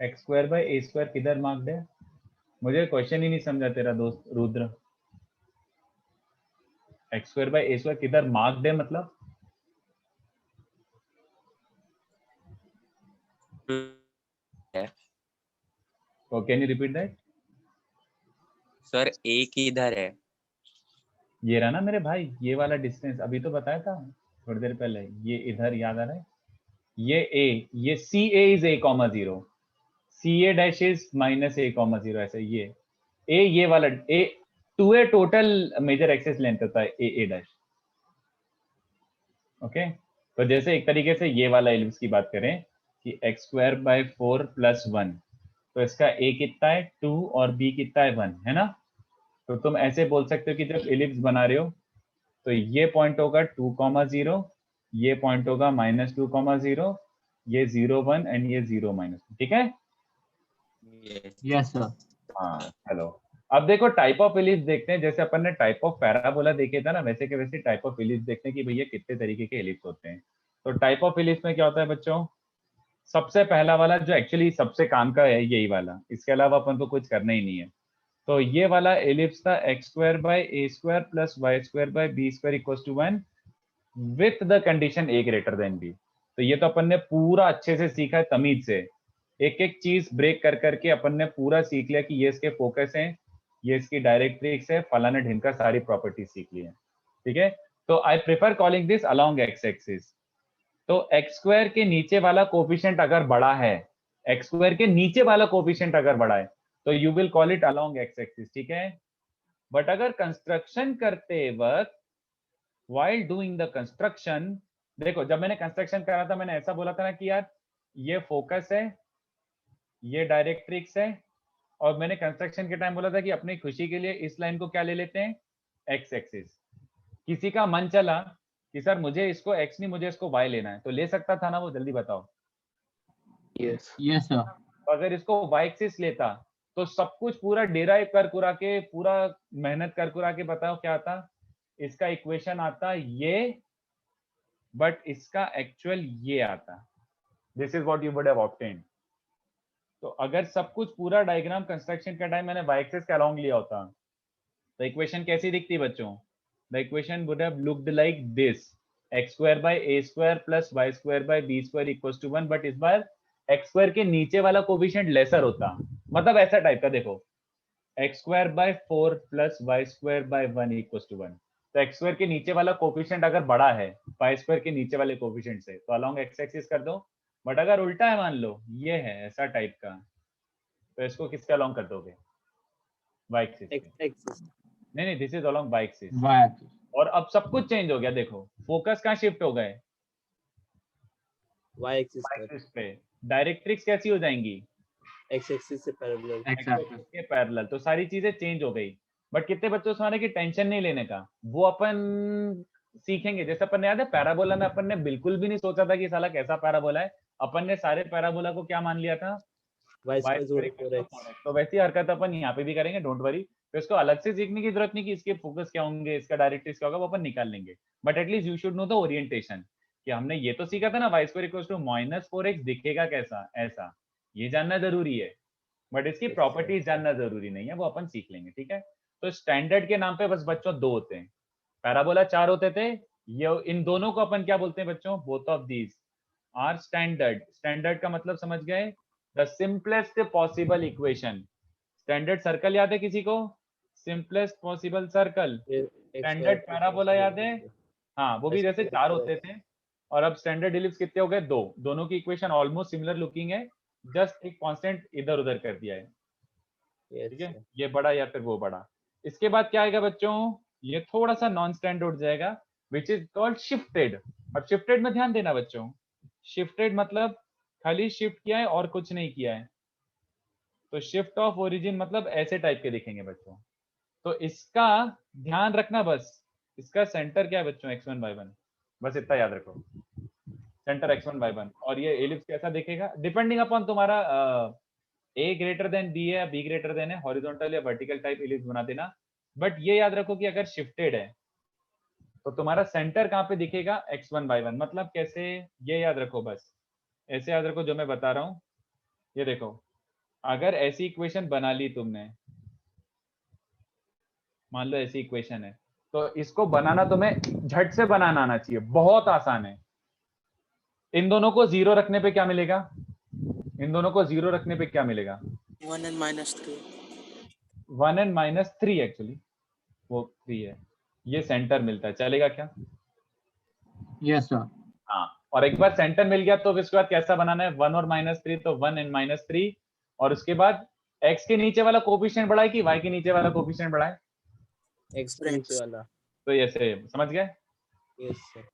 x square by A square किधर मार्क्ड है, मुझे क्वेश्चन ही नहीं समझा तेरा दोस्त Rudra. X square by A square किधर मार्क्ड है मतलब, can you repeat that? Sir a किधर है? ये रहा ना मेरे भाई, ये वाला डिस्टेंस अभी तो बताया था थोड़ी देर पहले, ये इधर याद आ रहा है, ये ए, ये c a is a comma 0, c A dash is minus A comma 0, ऐसे ये ए, ये वाला a, 2a total major axis length होता है ए डैश। ओके, तो जैसे एक तरीके से ये वाला एलिप्स की बात करें कि x²/4 + 1, तो इसका a कितना है 2 और b कितना है 1, है ना। तो तुम ऐसे बोल सकते हो कि जब एलिप्स बना रहे हो तो ये पॉइंट होगा 2,0, ये पॉइंट होगा -2,0, ये 0 1 एंड ये 0 -2, ठीक है। Yes, sir. हाँ चलो, अब देखो टाइप ऑफ एलिप्स देखते हैं। जैसे अपन ने टाइप ऑफ पैराबोला देखे था ना, वैसे के वैसे टाइप ऑफ एलिप्स देखते हैं कि भैया कितने तरीके के एलिप्स होते हैं। तो टाइप ऑफ एलिप्स में क्या होता है बच्चों, सबसे पहला वाला जो एक्चुअली सबसे काम का है यही वाला, इसके अलावा अपन को कुछ करना ही नहीं है। तो ये वाला एलिप्स था x² + y² b² = 1 with the condition a greater than b। तो ये तो अपन ने पूरा अच्छे से सीखा है तमीज से, एक एक चीज ब्रेक कर करके अपन ने पूरा सीख लिया कि ये इसके फोकस हैं, ये इसकी डायरेक्ट्रिक्स है, फलाना ढिमका सारी प्रॉपर्टीज सीख ली है, ठीक है। तो I prefer calling this along x axis. तो x² के नीचे वाला कोफिशिएंट अगर बड़ा है, x² के नीचे वाला कोफिशिएंट अगर बड़ा है तो you will call it along x axis, ठीक है। बट अगर कंस्ट्रक्शन करते वक्त, while doing the construction, देखो जब मैंने कंस्ट्रक्शन करा था मैंने ऐसा बोला था ना कि यार ये फोकस है, ये डायरेक्ट्रिक्स है, और मैंने कंस्ट्रक्शन के टाइम बोला था कि अपनी खुशी के लिए इस लाइन को क्या ले लेते हैं, एक्स एक्सिस। किसी का मन चला कि सर मुझे इसको एक्स नहीं मुझे इसको वाई लेना है, तो ले सकता था ना वो, जल्दी बताओ। Yes. Yes, sir. तो अगर इसको वाई एक्सिस लेता तो सब कुछ पूरा डेराइव कर कुरा के, पूरा मेहनत कर कुरा के बताओ क्या आता, इसका इक्वेशन आता ये, बट इसका एक्चुअल ये आता। This is what you would have obtained. तो अगर सब कुछ पूरा डायग्राम कंस्ट्रक्शन का टाइम मैंने वाई एक्सिस के अलोंग लिया होता तो इक्वेशन कैसी दिखती बच्चों, the equation would have looked like this, x² + y² b² = 1, but इस बार x² के नीचे वाला कोफिशिएंट लेसर होता, मतलब ऐसा टाइप का देखो, x²/4 + y²/1 = 1। तो x² के नीचे वाला कोफिशिएंट अगर बड़ा है y² के नीचे वाले कोफिशिएंट से तो अलोंग एक्स एक्सिस कर दो। बट अगर उल्टा है, मान लो ये है ऐसा टाइप का, तो इसको किसके अलोंग कर दोगे, y एक्सिस X के। axis. नहीं, this is along y axis. Y axis. और अब सब कुछ चेंज हो गया, देखो फोकस कहाँ शिफ्ट हो गए, Y axis y पर. एक्सिस पे। डायरेक्ट्रिक्स कैसी हो जाएंगी, X axis से parallel. X x axis. Axis के पैरेलल। तो सारी चीजें चेंज हो गई। बट कितने बच्चों से हमारे की टेंशन नहीं लेने का, वो अपन सीखेंगे। जैसे अपन ने याद है पैराबोला में अपन ने बिल्कुल भी नहीं सोचा था कि साला कैसा पैराबोला है, अपन ने सारे पैराबोला को क्या मान लिया था, Y y square square जोड़ equals 4x. to 4x। तो वैसी हरकत अपन यहाँ पे भी करेंगे, डोंट वरी। तो इसको अलग से सीखने की जरूरत नहीं कि इसके फोकस क्या होंगे, इसका डायरेक्ट्रिक्स क्या होगा, वो अपन निकाल लेंगे। But at least you should know the orientation, कि हमने ये तो सीखा था ना y² = -4x दिखेगा कैसा, ऐसा, ये जानना जरूरी है। बट इसकी प्रॉपर्टीज जानना जरूरी नहीं है, वो अपन सीख लेंगे, ठीक है। तो स्टैंडर्ड के नाम पे बस बच्चों 2 होते हैं, पैराबोला 4 होते थे, ये इन दोनों को अपन क्या बोलते हैं बच्चों, both of these are standard. Standard का मतलब समझ गए, the simplest possible equation. Standard circle याद है किसी को, simplest possible circle. Standard parabola याद है, हाँ वो भी जैसे 4 होते थे, और अब स्टैंडर्ड इलिप्स कितने हो गए, 2। दोनों की इक्वेशन ऑलमोस्ट सिमिलर लुकिंग है, जस्ट एक कांस्टेंट इधर उधर कर दिया है, ठीक है, ये बड़ा या फिर वो बड़ा। इसके बाद क्या आएगा बच्चों, ये थोड़ा सा नॉन स्टैंडर्ड हो जाएगा, विच इज कॉल्ड शिफ्टेड। अब शिफ्टेड में ध्यान देना बच्चों, शिफ्टेड मतलब खाली शिफ्ट किया है और कुछ नहीं किया है। तो शिफ्ट ऑफ ओरिजिन मतलब ऐसे टाइप के दिखेंगे बच्चों। तो इसका ध्यान रखना, बस इसका सेंटर क्या है बच्चों, x1 y1, बस इतना याद रखो, सेंटर x1 y1। और ये एलिप्स कैसा दिखेगा, डिपेंडिंग अपॉन तुम्हारा a ग्रेटर देन b है या b ग्रेटर देन है, हॉरिजॉन्टल या वर्टिकल टाइप एलिप्स बना देना। बट ये याद रखो कि अगर शिफ्टेड है तो तुम्हारा सेंटर कहाँ पे दिखेगा, x1 y1। मतलब कैसे, ये याद रखो, बस ऐसे याद रखो जो मैं बता रहा हूँ। ये देखो, अगर ऐसी इक्वेशन बना ली तुमने, मान लो ऐसी इक्वेशन है, तो इसको बनाना तुम्हें झट से बनाना आना चाहिए, बहुत आसान है। इन दोनों को 0 रखने पे क्या मिलेगा, इन दोनों को 0 रखने पे क्या मिलेगा, 1 and -3. 1n-3 एक्चुअली, वो 3 है, ये सेंटर मिलता है, चलेगा क्या? Yes, sir. हाँ, और एक बार सेंटर मिल गया तो इसके बाद कैसा बनाना है? 1 और -3, तो 1n-3, और उसके बाद x के नीचे वाला कोफिशिएंट बढ़ा है कि y के नीचे वाला कोफिशिएंट बढ़ा है? x के नीचे वाला। तो ऐसे समझ गए? Yes sir.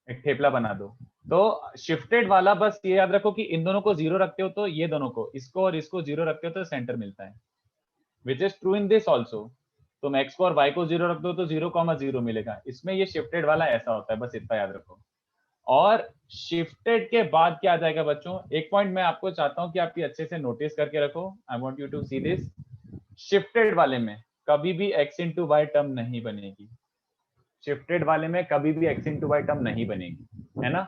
एक ठेपला बना दो। तो शिफ्टेड वाला बस ये याद रखो कि इन दोनों को 0 रखते हो तो ये दोनों को, इसको और इसको 0 रखते हो तो सेंटर मिलता है, which is true in this also. तुम x को और y को 0 रख दो तो 0,0 मिलेगा। इसमें ये शिफ्टेड वाला ऐसा होता है, बस इतना याद रखो। और शिफ्टेड के बाद क्या आ जाएगा बच्चों? एक पॉइंट मैं आपको चाहता हूं कि आप ये अच्छे से नोटिस करके रखो, I want you to see this. Shifted वाले में कभी भी x इंटू वाई टर्म नहीं बनेगी, शिफ्टेड वाले में कभी भी x इंटू वाई टर्म नहीं बनेगी, है ना?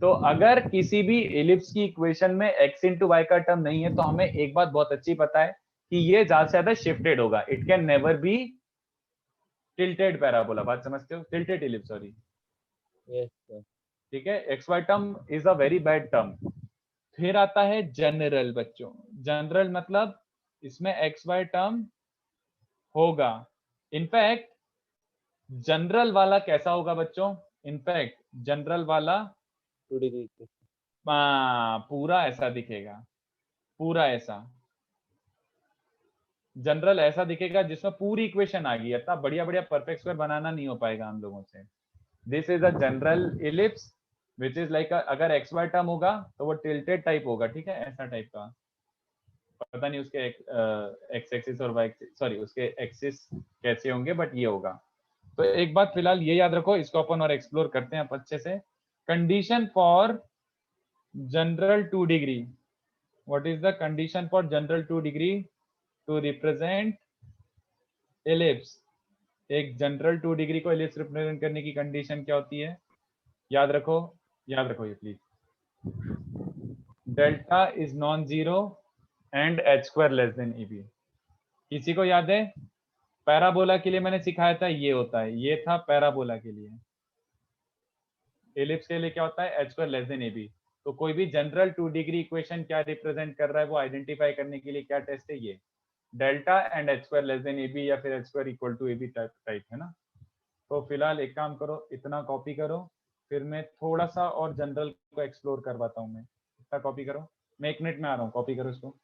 तो अगर किसी भी एलिप्स की इक्वेशन में x इंटू वाई का टर्म नहीं है तो हमें एक बात बहुत अच्छी पता है कि ये ज्यादा से ज्यादा शिफ्टेड होगा, it can never be tilted parabola. बात समझते हो? Tilted ellipse, sorry. Yes sir. ठीक है, X Y term is a very bad term. फिर आता है जनरल बच्चों। जनरल मतलब इसमें एक्स वाई टर्म होगा। इनफैक्ट जनरल वाला कैसा होगा बच्चों? इनफैक्ट जनरल वाला 2 डिग्री के। पूरा ऐसा दिखेगा, पूरा ऐसा जनरल ऐसा दिखेगा जिसमें पूरी इक्वेशन आ गई है। इतना बढ़िया बढ़िया परफेक्ट स्क्वायर बनाना नहीं हो पाएगा हम लोगों से। This is a general ellipse which is like, अगर एक्स वाई टर्म होगा तो वो टिल्टेड टाइप होगा, ठीक है, ऐसा टाइप का। पता नहीं उसके एक्स एक्सिस और वाई, सॉरी उसके एक्सिस कैसे होंगे, बट ये होगा। तो एक बात फिलहाल ये याद रखो, इसको अपन और एक्सप्लोर करते हैं अच्छे से। Condition for general 2 degree, what is the condition for general 2 degree to represent ellipse? एक जनरल 2 डिग्री को एलिप्स रिप्रेजेंट करने की कंडीशन क्या होती है? याद रखो, याद रखो ये please. Delta is non zero and H square less than A B. किसी को याद है? पैराबोला के लिए मैंने सिखाया था, ये होता है, ये था पैराबोला के लिए। एलिप्स के लिए क्या होता है? H square less than A B. तो कोई भी जनरल 2 डिग्री इक्वेशन क्या रिप्रेजेंट कर रहा है वो आइडेंटिफाई करने के लिए क्या टेस्ट है? ये delta and H square less than A B, या फिर H square equal to A B type, है ना? तो फिलहाल एक काम करो, इतना कॉपी करो, फिर मैं थोड़ा सा और जनरल को एक्सप्लोर करवाता हूँ। मैं इतना कॉपी करो, मैं 1 मिनट में आ रहा हूँ, कॉपी करो इसको।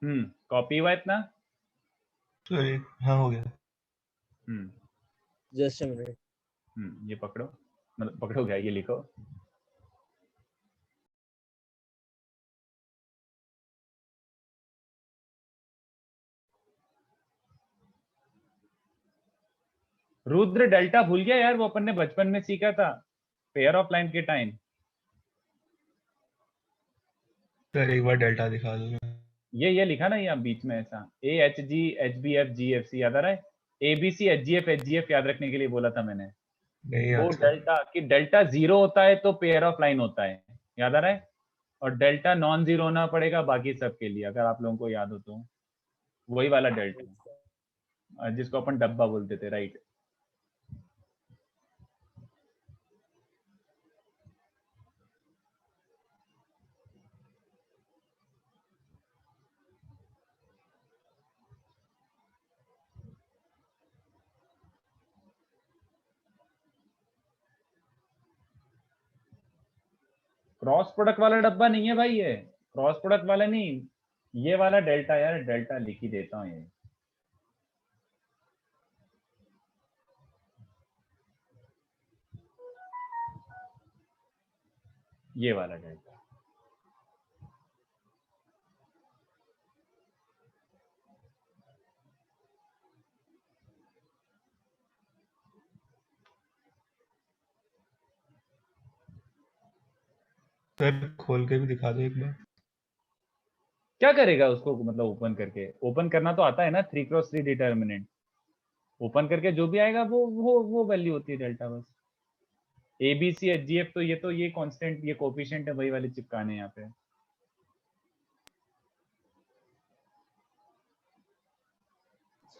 कॉपी हुआ इतना? सॉरी, हाँ हो गया। Just a minute. ये पकड़ो, मतलब पकड़ो क्या, ये लिखो। रुद्र डेल्टा भूल गया यार, वो अपन ने बचपन में सीखा था पेयर ऑफ लाइन के टाइम। सर एक बार डेल्टा दिखा दो ना। ये लिखा ना ये बीच में ऐसा, A H G H B F G F C, याद आ रहा है? A B C H G F याद रखने के लिए बोला था मैंने। नहीं वो याद सर। डेल्टा कि डेल्टा 0 होता है तो पेयर ऑफ लाइन होता है, याद आ रहा है? और डेल्टा नॉन जीरो होना पड़ेगा बाकी सब के लिए, अगर आप लोगों को याद हो तो। वही वाला डेल्टा जिसको अपन डब्बा बोलते थे, राइट? क्रॉस प्रोडक्ट वाला डब्बा नहीं है भाई, ये क्रॉस प्रोडक्ट वाला नहीं, ये वाला डेल्टा यार, डेल्टा लिख ही देता हूँ ये वाला डेल्टा। सर खोल के भी दिखा दो एक बार। क्या करेगा उसको, मतलब ओपन करके? ओपन करना तो आता है ना, 3x3 डिटर्मिनेंट ओपन करके जो भी आएगा वो वैल्यू होती है डेल्टा बस। A B C H G F तो ये कांस्टेंट, ये कोफिशिएंट है, वही वाले चिपकाने यहाँ पे।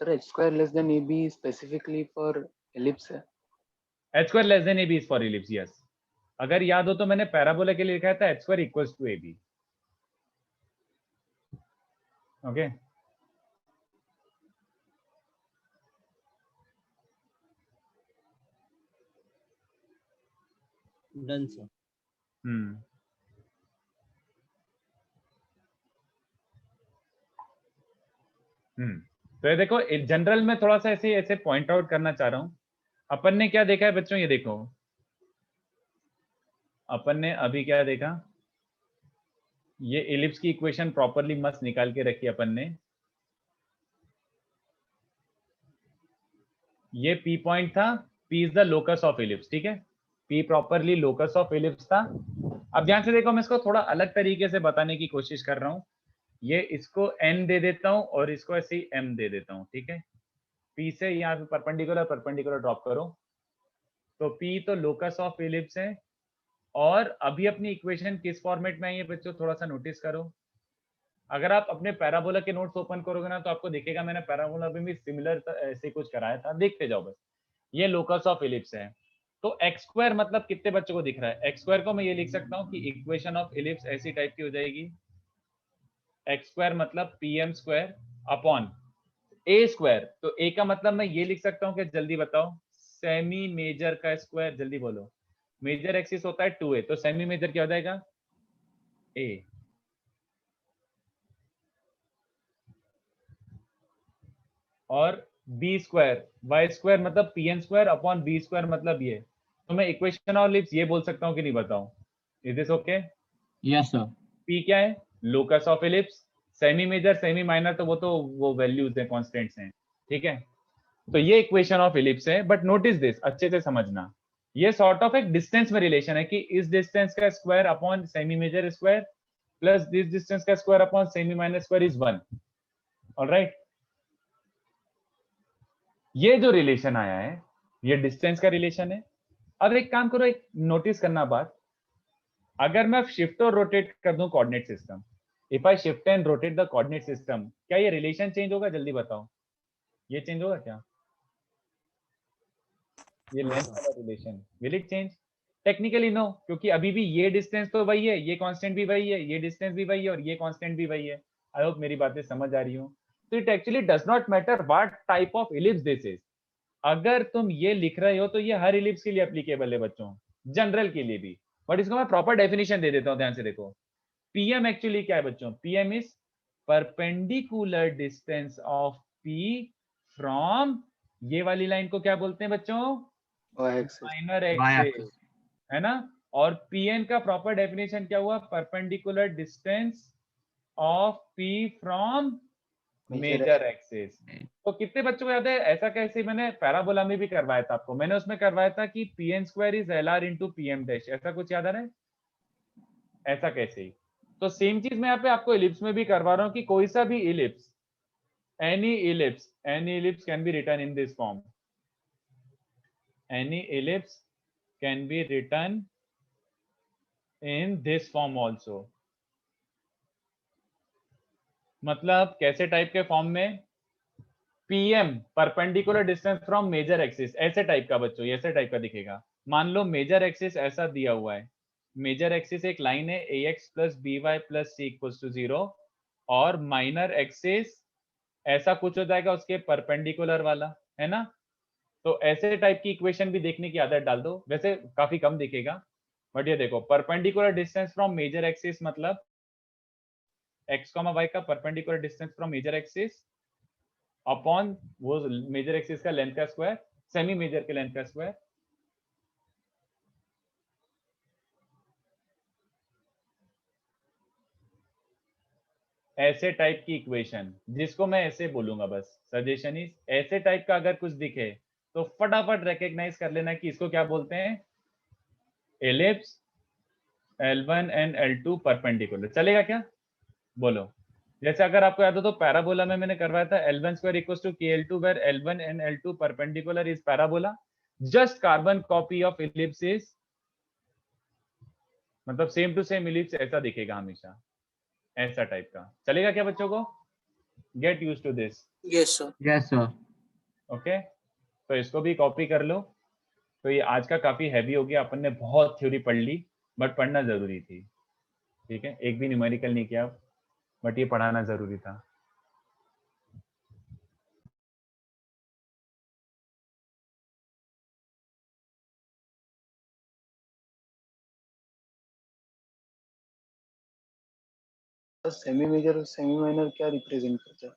Sir, h square less than ab specifically for ellipse है। H square less than A B is for ellipse, yes. अगर याद हो तो मैंने पैराबोला के लिए लिखा था H square equals to A B. Okay, Done, sir. तो ये देखो, जनरल में थोड़ा सा ऐसे ऐसे पॉइंट आउट करना चाह रहा हूं। अपन ने क्या देखा है बच्चों, ये देखो, अपन ने अभी क्या देखा, ये इलिप्स की इक्वेशन प्रॉपरली मस्त निकाल के रखी अपन ने। ये पी पॉइंट था, P is the locus of ellipse, ठीक है? P properly locus of ellipse था। अब ध्यान से देखो, मैं इसको थोड़ा अलग तरीके से बताने की कोशिश कर रहा हूं। ये इसको n दे देता हूं और इसको ऐसे ही m दे देता हूं, ठीक है? p से यहाँ पे परपेंडिकुलर ड्रॉप करो, तो p तो लोकस ऑफ इलिप्स है। और अभी अपनी इक्वेशन किस फॉर्मेट में है ये बच्चों, थोड़ा सा नोटिस करो। अगर आप अपने पैराबोला के नोट्स ओपन करोगे ना, तो आपको दिखेगा मैंने पैराबोला में भी सिमिलर ऐसे कुछ कराया था, देखते जाओ बस। ये लोकस ऑफ इलिप्स है, तो एक्स स्क्वायर मतलब कितने बच्चों को दिख रहा है? एक्स स्क्वायर को मैं ये लिख सकता हूँ कि इक्वेशन ऑफ इलिप्स ऐसी टाइप की हो जाएगी, एक्स स्क्वायर मतलब P M square upon a square. तो ए का मतलब मैं ये लिख सकता हूँ कि, जल्दी बताओ, सेमी मेजर का स्क्वायर, जल्दी बोलो। मेजर एक्सिस होता है 2a, तो सेमी मेजर क्या हो जाएगा? a। और बी स्क्वायर, वाई स्क्वायर मतलब P N square upon B square मतलब ये। तो मैं इक्वेशन ऑफ इलिप्स ये बोल सकता हूँ कि नहीं, बताओ? Is this okay? Yes, sir. P क्या है? Locus of ellipse. Semi major semi minor तो वो वैल्यूज हैं, कांस्टेंट्स हैं, ठीक है? तो ये इक्वेशन ऑफ इलिप्स है। बट नोटिस दिस, अच्छे से समझना, ये सॉर्ट ऑफ एक डिस्टेंस में रिलेशन है कि इस डिस्टेंस का square upon semi major square plus this distance का square upon semi minor square is 1। Alright, ये जो रिलेशन आया है ये डिस्टेंस का रिलेशन है। अब एक काम करो, एक नोटिस करना बात, अगर मैं शिफ्ट और रोटेट कर दूं coordinate system, if I shift and rotate the coordinate system, क्या ये रिलेशन चेंज होगा? जल्दी बताओ, ये चेंज होगा क्या? ये लेंथ वाला relation will it change? Technically no, क्योंकि अभी भी ये डिस्टेंस तो वही है, ये कांस्टेंट भी वही है, ये डिस्टेंस भी वही है और ये कांस्टेंट भी वही है। आई होप मेरी बातें समझ आ रही हो। तो it actually does not matter what type of ellipse this is. अगर तुम ये लिख रहे हो तो ये हर इलिप्स के लिए एप्लीकेबल है बच्चों, जनरल के लिए भी। बट इसको मैं प्रॉपर डेफिनेशन दे देता हूं, ध्यान से देखो। पीएम एक्चुअली क्या है बच्चों? PM is perpendicular distance of P from, ये वाली लाइन को क्या बोलते हैं बच्चों? y axis. Minor Y axis, axis. है ना। और पीएन का प्रॉपर डेफिनेशन क्या हुआ? Perpendicular distance of P from major axis. तो कितने बच्चों को याद है? ऐसा कैसे मैंने पैराबोला में भी करवाया था आपको, मैंने उसमें करवाया था कि P N square is L R into P M dash, ऐसा कुछ याद आ रहा है? ऐसा कैसे ही, तो सेम चीज मैं यहाँ पे आपको इलिप्स में भी करवा रहा हूँ कि कोई सा भी ellipse, any ellipse can be written in this form. Any ellipse can be written in this form also. मतलब कैसे टाइप के फॉर्म में? PM perpendicular distance from major axis, ऐसे टाइप का बच्चों, ऐसे टाइप का दिखेगा। मान लो मेजर एक्सिस ऐसा दिया हुआ है, मेजर एक्सिस एक लाइन है ax plus by plus c equals to 0, और माइनर एक्सिस ऐसा कुछ हो जाएगा उसके परपेंडिकुलर वाला, है ना। तो ऐसे टाइप की इक्वेशन भी देखने की आदत डाल दो, वैसे काफी कम दिखेगा, बट ये देखो perpendicular distance from major axis मतलब x, y का perpendicular distance from major axis upon वो मेजर एक्सिस का लेंथ का स्क्वायर, सेमी मेजर के लेंथ का स्क्वायर। ऐसे टाइप की इक्वेशन जिसको मैं ऐसे बोलूंगा, बस सजेशन इज ऐसे टाइप का अगर कुछ दिखे तो फटाफट रिकॉग्नाइज कर लेना कि इसको क्या बोलते हैं? Ellipse L1 and L2 perpendicular. चलेगा क्या? बोलो। जैसे अगर आपको याद हो तो पैराबोला में मैंने करवाया था L1 square equals to KL2 where L1 and L2 perpendicular is parabola, just carbon copy of ellipse is, मतलब सेम टू सेम इलिप्स ऐसा दिखेगा हमेशा, ऐसा टाइप का। चलेगा क्या बच्चों को? Get use to this. Yes, sir. Yes, sir. Okay, तो इसको भी कॉपी कर लो। तो ये आज का काफी हैवी हो गया, अपन ने बहुत थ्योरी पढ़ ली, बट पढ़ना जरूरी थी, ठीक है। एक भी न्यूमेरिकल नहीं किया, बट ये पढ़ाना जरूरी था। तो सेमी मेजर और सेमी माइनर क्या रिप्रेजेंट करता है?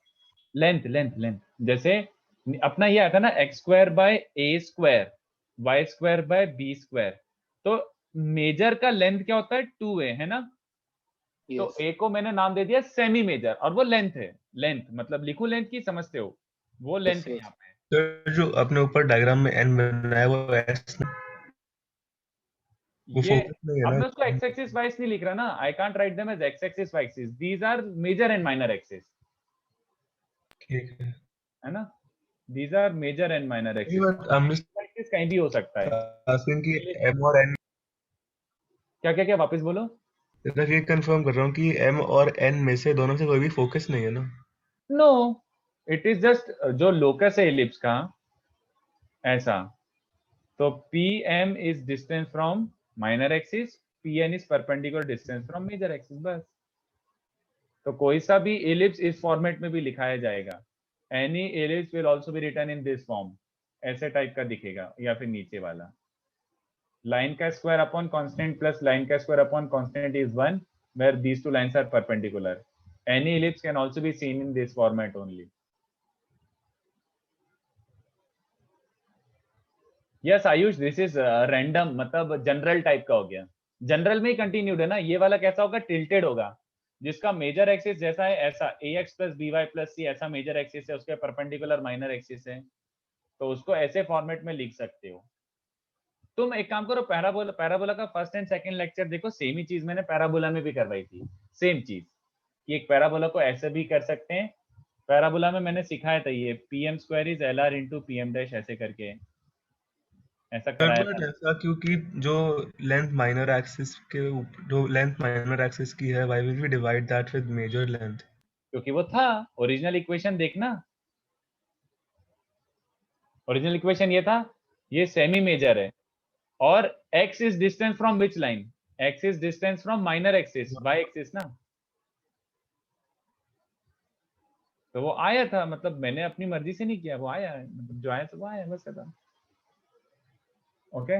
लेंथ लेंथ लेंथ, जैसे अपना ये आता ना x square by a square, y square by b square, तो मेजर का लेंथ क्या होता है? 2a, है ना। तो Yes. a को मैंने नाम दे दिया सेमी मेजर, और वो लेंथ है। लेंथ मतलब लिखू लेंथ की, समझते हो? वो लेंथ Yes, है yes. यहाँ पे। तो जो अपने ऊपर डायग्राम में n बनाया है वो s वो ये फोकस नहीं है अब ना। मैं उसको x एक्सिस y नहीं लिख रहा ना, I can't write them as x axis y axis, these are major and minor axis, ठीक है ना। These are major and minor है। एक्सिस। बट हम एक्सिस कहीं भी हो सकता है। आस्किंग कि m और n, क्या क्या क्या वापस बोलो। सिर्फ ये कंफर्म कर रहा हूँ कि m और n में से दोनों से कोई भी फोकस नहीं है ना। नो, इट इज जस्ट जो लोकस है इलिप्स का, ऐसा। तो pm is distance from minor axis, pn is perpendicular distance from major axis, बस। तो कोई सा भी इलिप्स इस फॉर्मेट में भी लिखाया जाएगा। Any ellipse will also be written in this form, ऐसे टाइप का दिखेगा, या फिर नीचे वाला लाइन का square upon constant plus line का square upon constant is 1 where these two lines are perpendicular. Any ellipse can also be seen in this format only. Yes Ayush, this is random, मतलब general type का हो गया। General में ही continued है ना। ये वाला कैसा होगा? टिल्टेड होगा, जिसका मेजर एक्सिस जैसा है ऐसा ax plus by plus c ऐसा मेजर एक्सिस है, उसके परपेंडिकुलर माइनर एक्सिस है, तो उसको ऐसे फॉर्मेट में लिख सकते हो। तुम एक काम करो, पैराबोला का फर्स्ट एंड सेकंड लेक्चर देखो, सेम ही चीज मैंने पैराबोला में भी करवाई थी, सेम चीज कि एक पैराबोला को ऐसे भी कर सकते हैं। पैराबोला में मैंने सिखाया था ये pm square is lr into pm dash, ऐसे करके ऐसा कराया बट था। ऐसा क्योंकि जो लेंथ माइनर एक्सिस के जो लेंथ माइनर एक्सिस की है, why will we divide that with major length? क्योंकि वो था ओरिजिनल इक्वेशन, देखना ओरिजिनल इक्वेशन ये था, ये सेमी मेजर है, और x is distance from which line? x is distance from minor axis, y axis ना। तो वो आया था, मतलब मैंने अपनी मर्जी से नहीं किया, वो आया है, मतलब जो आया था वो आया, बस खत्म। Okay,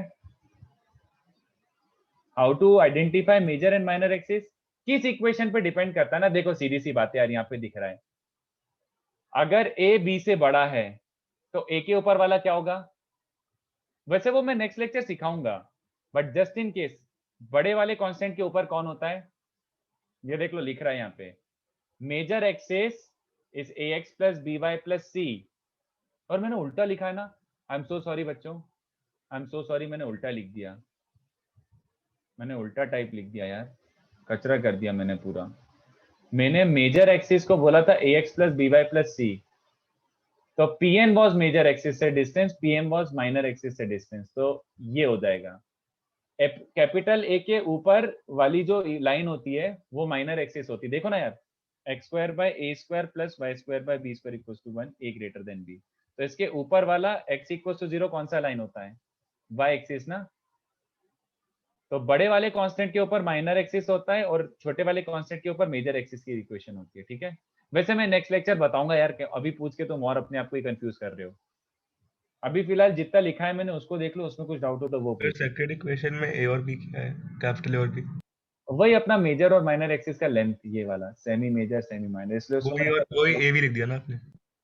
how to identify major and minor axis? किस इक्वेशन पे डिपेंड करता है ना, देखो सीधी सी बात है यार, यहाँ पे दिख रहा है अगर a b से बड़ा है तो a के ऊपर वाला क्या होगा, वैसे वो मैं नेक्स्ट लेक्चर सिखाऊंगा, बट जस्ट इन केस बड़े वाले कांस्टेंट के ऊपर कौन होता है, ये देख लो लिख रहा है यहाँ पे major axis is ax plus by plus c, और मैंने उल्टा लिखा है ना, आई एम सो सॉरी बच्चों, आई एम सो सॉरी, मैंने उल्टा लिख दिया, मैंने उल्टा टाइप लिख दिया यार, कचरा कर दिया मैंने पूरा। मैंने मेजर एक्सिस को बोला था ax plus by plus c, तो pn वॉज मेजर एक्सिस से distance, pm was minor axis से डिस्टेंस, तो ये हो जाएगा कैपिटल ए के ऊपर वाली जो लाइन होती है वो माइनर एक्सिस होती है, देखो ना यार x square by A square plus Y square by B square equals to 1 a greater than b, तो इसके ऊपर वाला एक्स इक्वल्स टू 0 कौन सा लाइन होता है, वाई एक्सिस ना, तो बड़े वाले कांस्टेंट के ऊपर माइनर एक्सिस होता है और छोटे वाले कांस्टेंट के ऊपर मेजर एक्सिस की इक्वेशन होती है, ठीक है। वैसे मैं नेक्स्ट लेक्चर बताऊंगा यार, अभी पूछ के तुम और अपने आप को ही कंफ्यूज कर रहे हो, अभी फिलहाल जितना लिखा है मैंने उसको देख लो, उसमें कुछ डाउट हो तो वो फिर पूछो। सेकंड इक्वेशन में a और b क्या है, कैपिटल a और b? वही अपना मेजर और माइनर एक्सिस का लेंथ, ये वाला सेमी मेजर सेमी माइनर, इसलिए उसको वही मैंने और वही a भी लिख दिया ना आपने?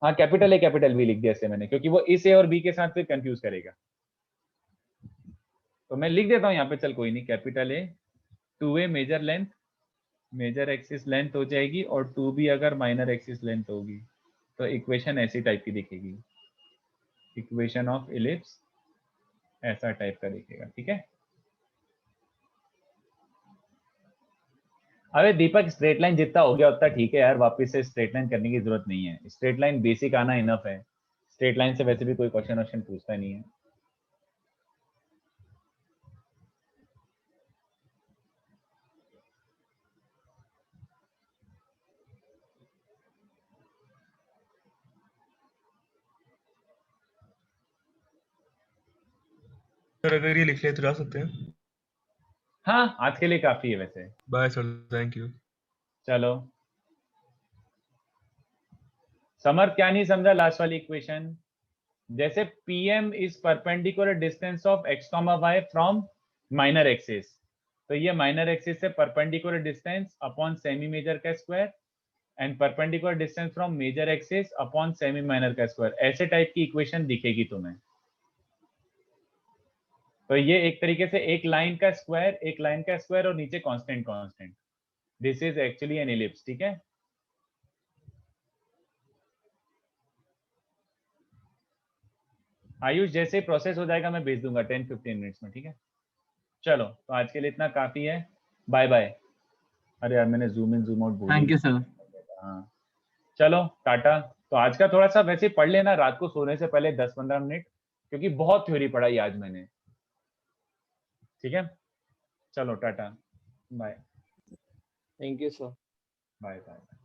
हाँ कैपिटल ए कैपिटल बी लिख दिया इसलिए मैंने, क्योंकि वो इस ए और बी के साथ फिर कंफ्यूज करेगा, तो मैं लिख देता हूँ यहाँ पे, चल कोई नहीं, capital a 2a major length, major axis length हो जाएगी, और 2b अगर माइनर एक्सिस लेंथ होगी, तो इक्वेशन ऐसी टाइप की दिखेगी, इक्वेशन ऑफ इलिप्स ऐसा टाइप का दिखेगा, ठीक है। अबे दीपक स्ट्रेट लाइन जितना हो गया उतना ठीक है यार, वापस से स्ट्रेट लाइन करने की जरूरत नहीं है, स्ट्रेट लाइन बेसिक आना इनफ है, स्ट्रेट लाइन से वैसे भी कोई क्वेश्चन पूछता नहीं है। सर अगर ये लिख ले तो जा सकते हैं? हाँ आज के लिए काफी है वैसे, बाय सर, थैंक यू। चलो समर क्या नहीं समझा लास्ट वाली इक्वेशन, जैसे pm is perpendicular distance of x, y from minor axis, तो ये माइनर एक्सिस से perpendicular distance upon semi major का square and perpendicular distance from major axis upon semi minor का स्क्वायर, ऐसे टाइप की equation दिखेगी तुम्हें, तो ये एक तरीके से एक लाइन का स्क्वायर, एक लाइन का स्क्वायर और नीचे constant constant, this is actually an ellipse, ठीक है। आयुष जैसे प्रोसेस हो जाएगा मैं भेज दूंगा 10-15 मिनट्स में, ठीक है। चलो तो आज के लिए इतना काफी है, बाय बाय। अरे यार मैंने जूम इन जूम आउट भूल थैंक ही यू सर। गया। हाँ चलो टाटा। तो आज का थोड़ा सा वैसे पढ़ लेना रात को सोने से पहले 10-15 मिनट, क्योंकि बहुत थ्योरी पढ़ाई आज मैंने, ठीक है। चलो tata bye Thank you, sir. Bye bye.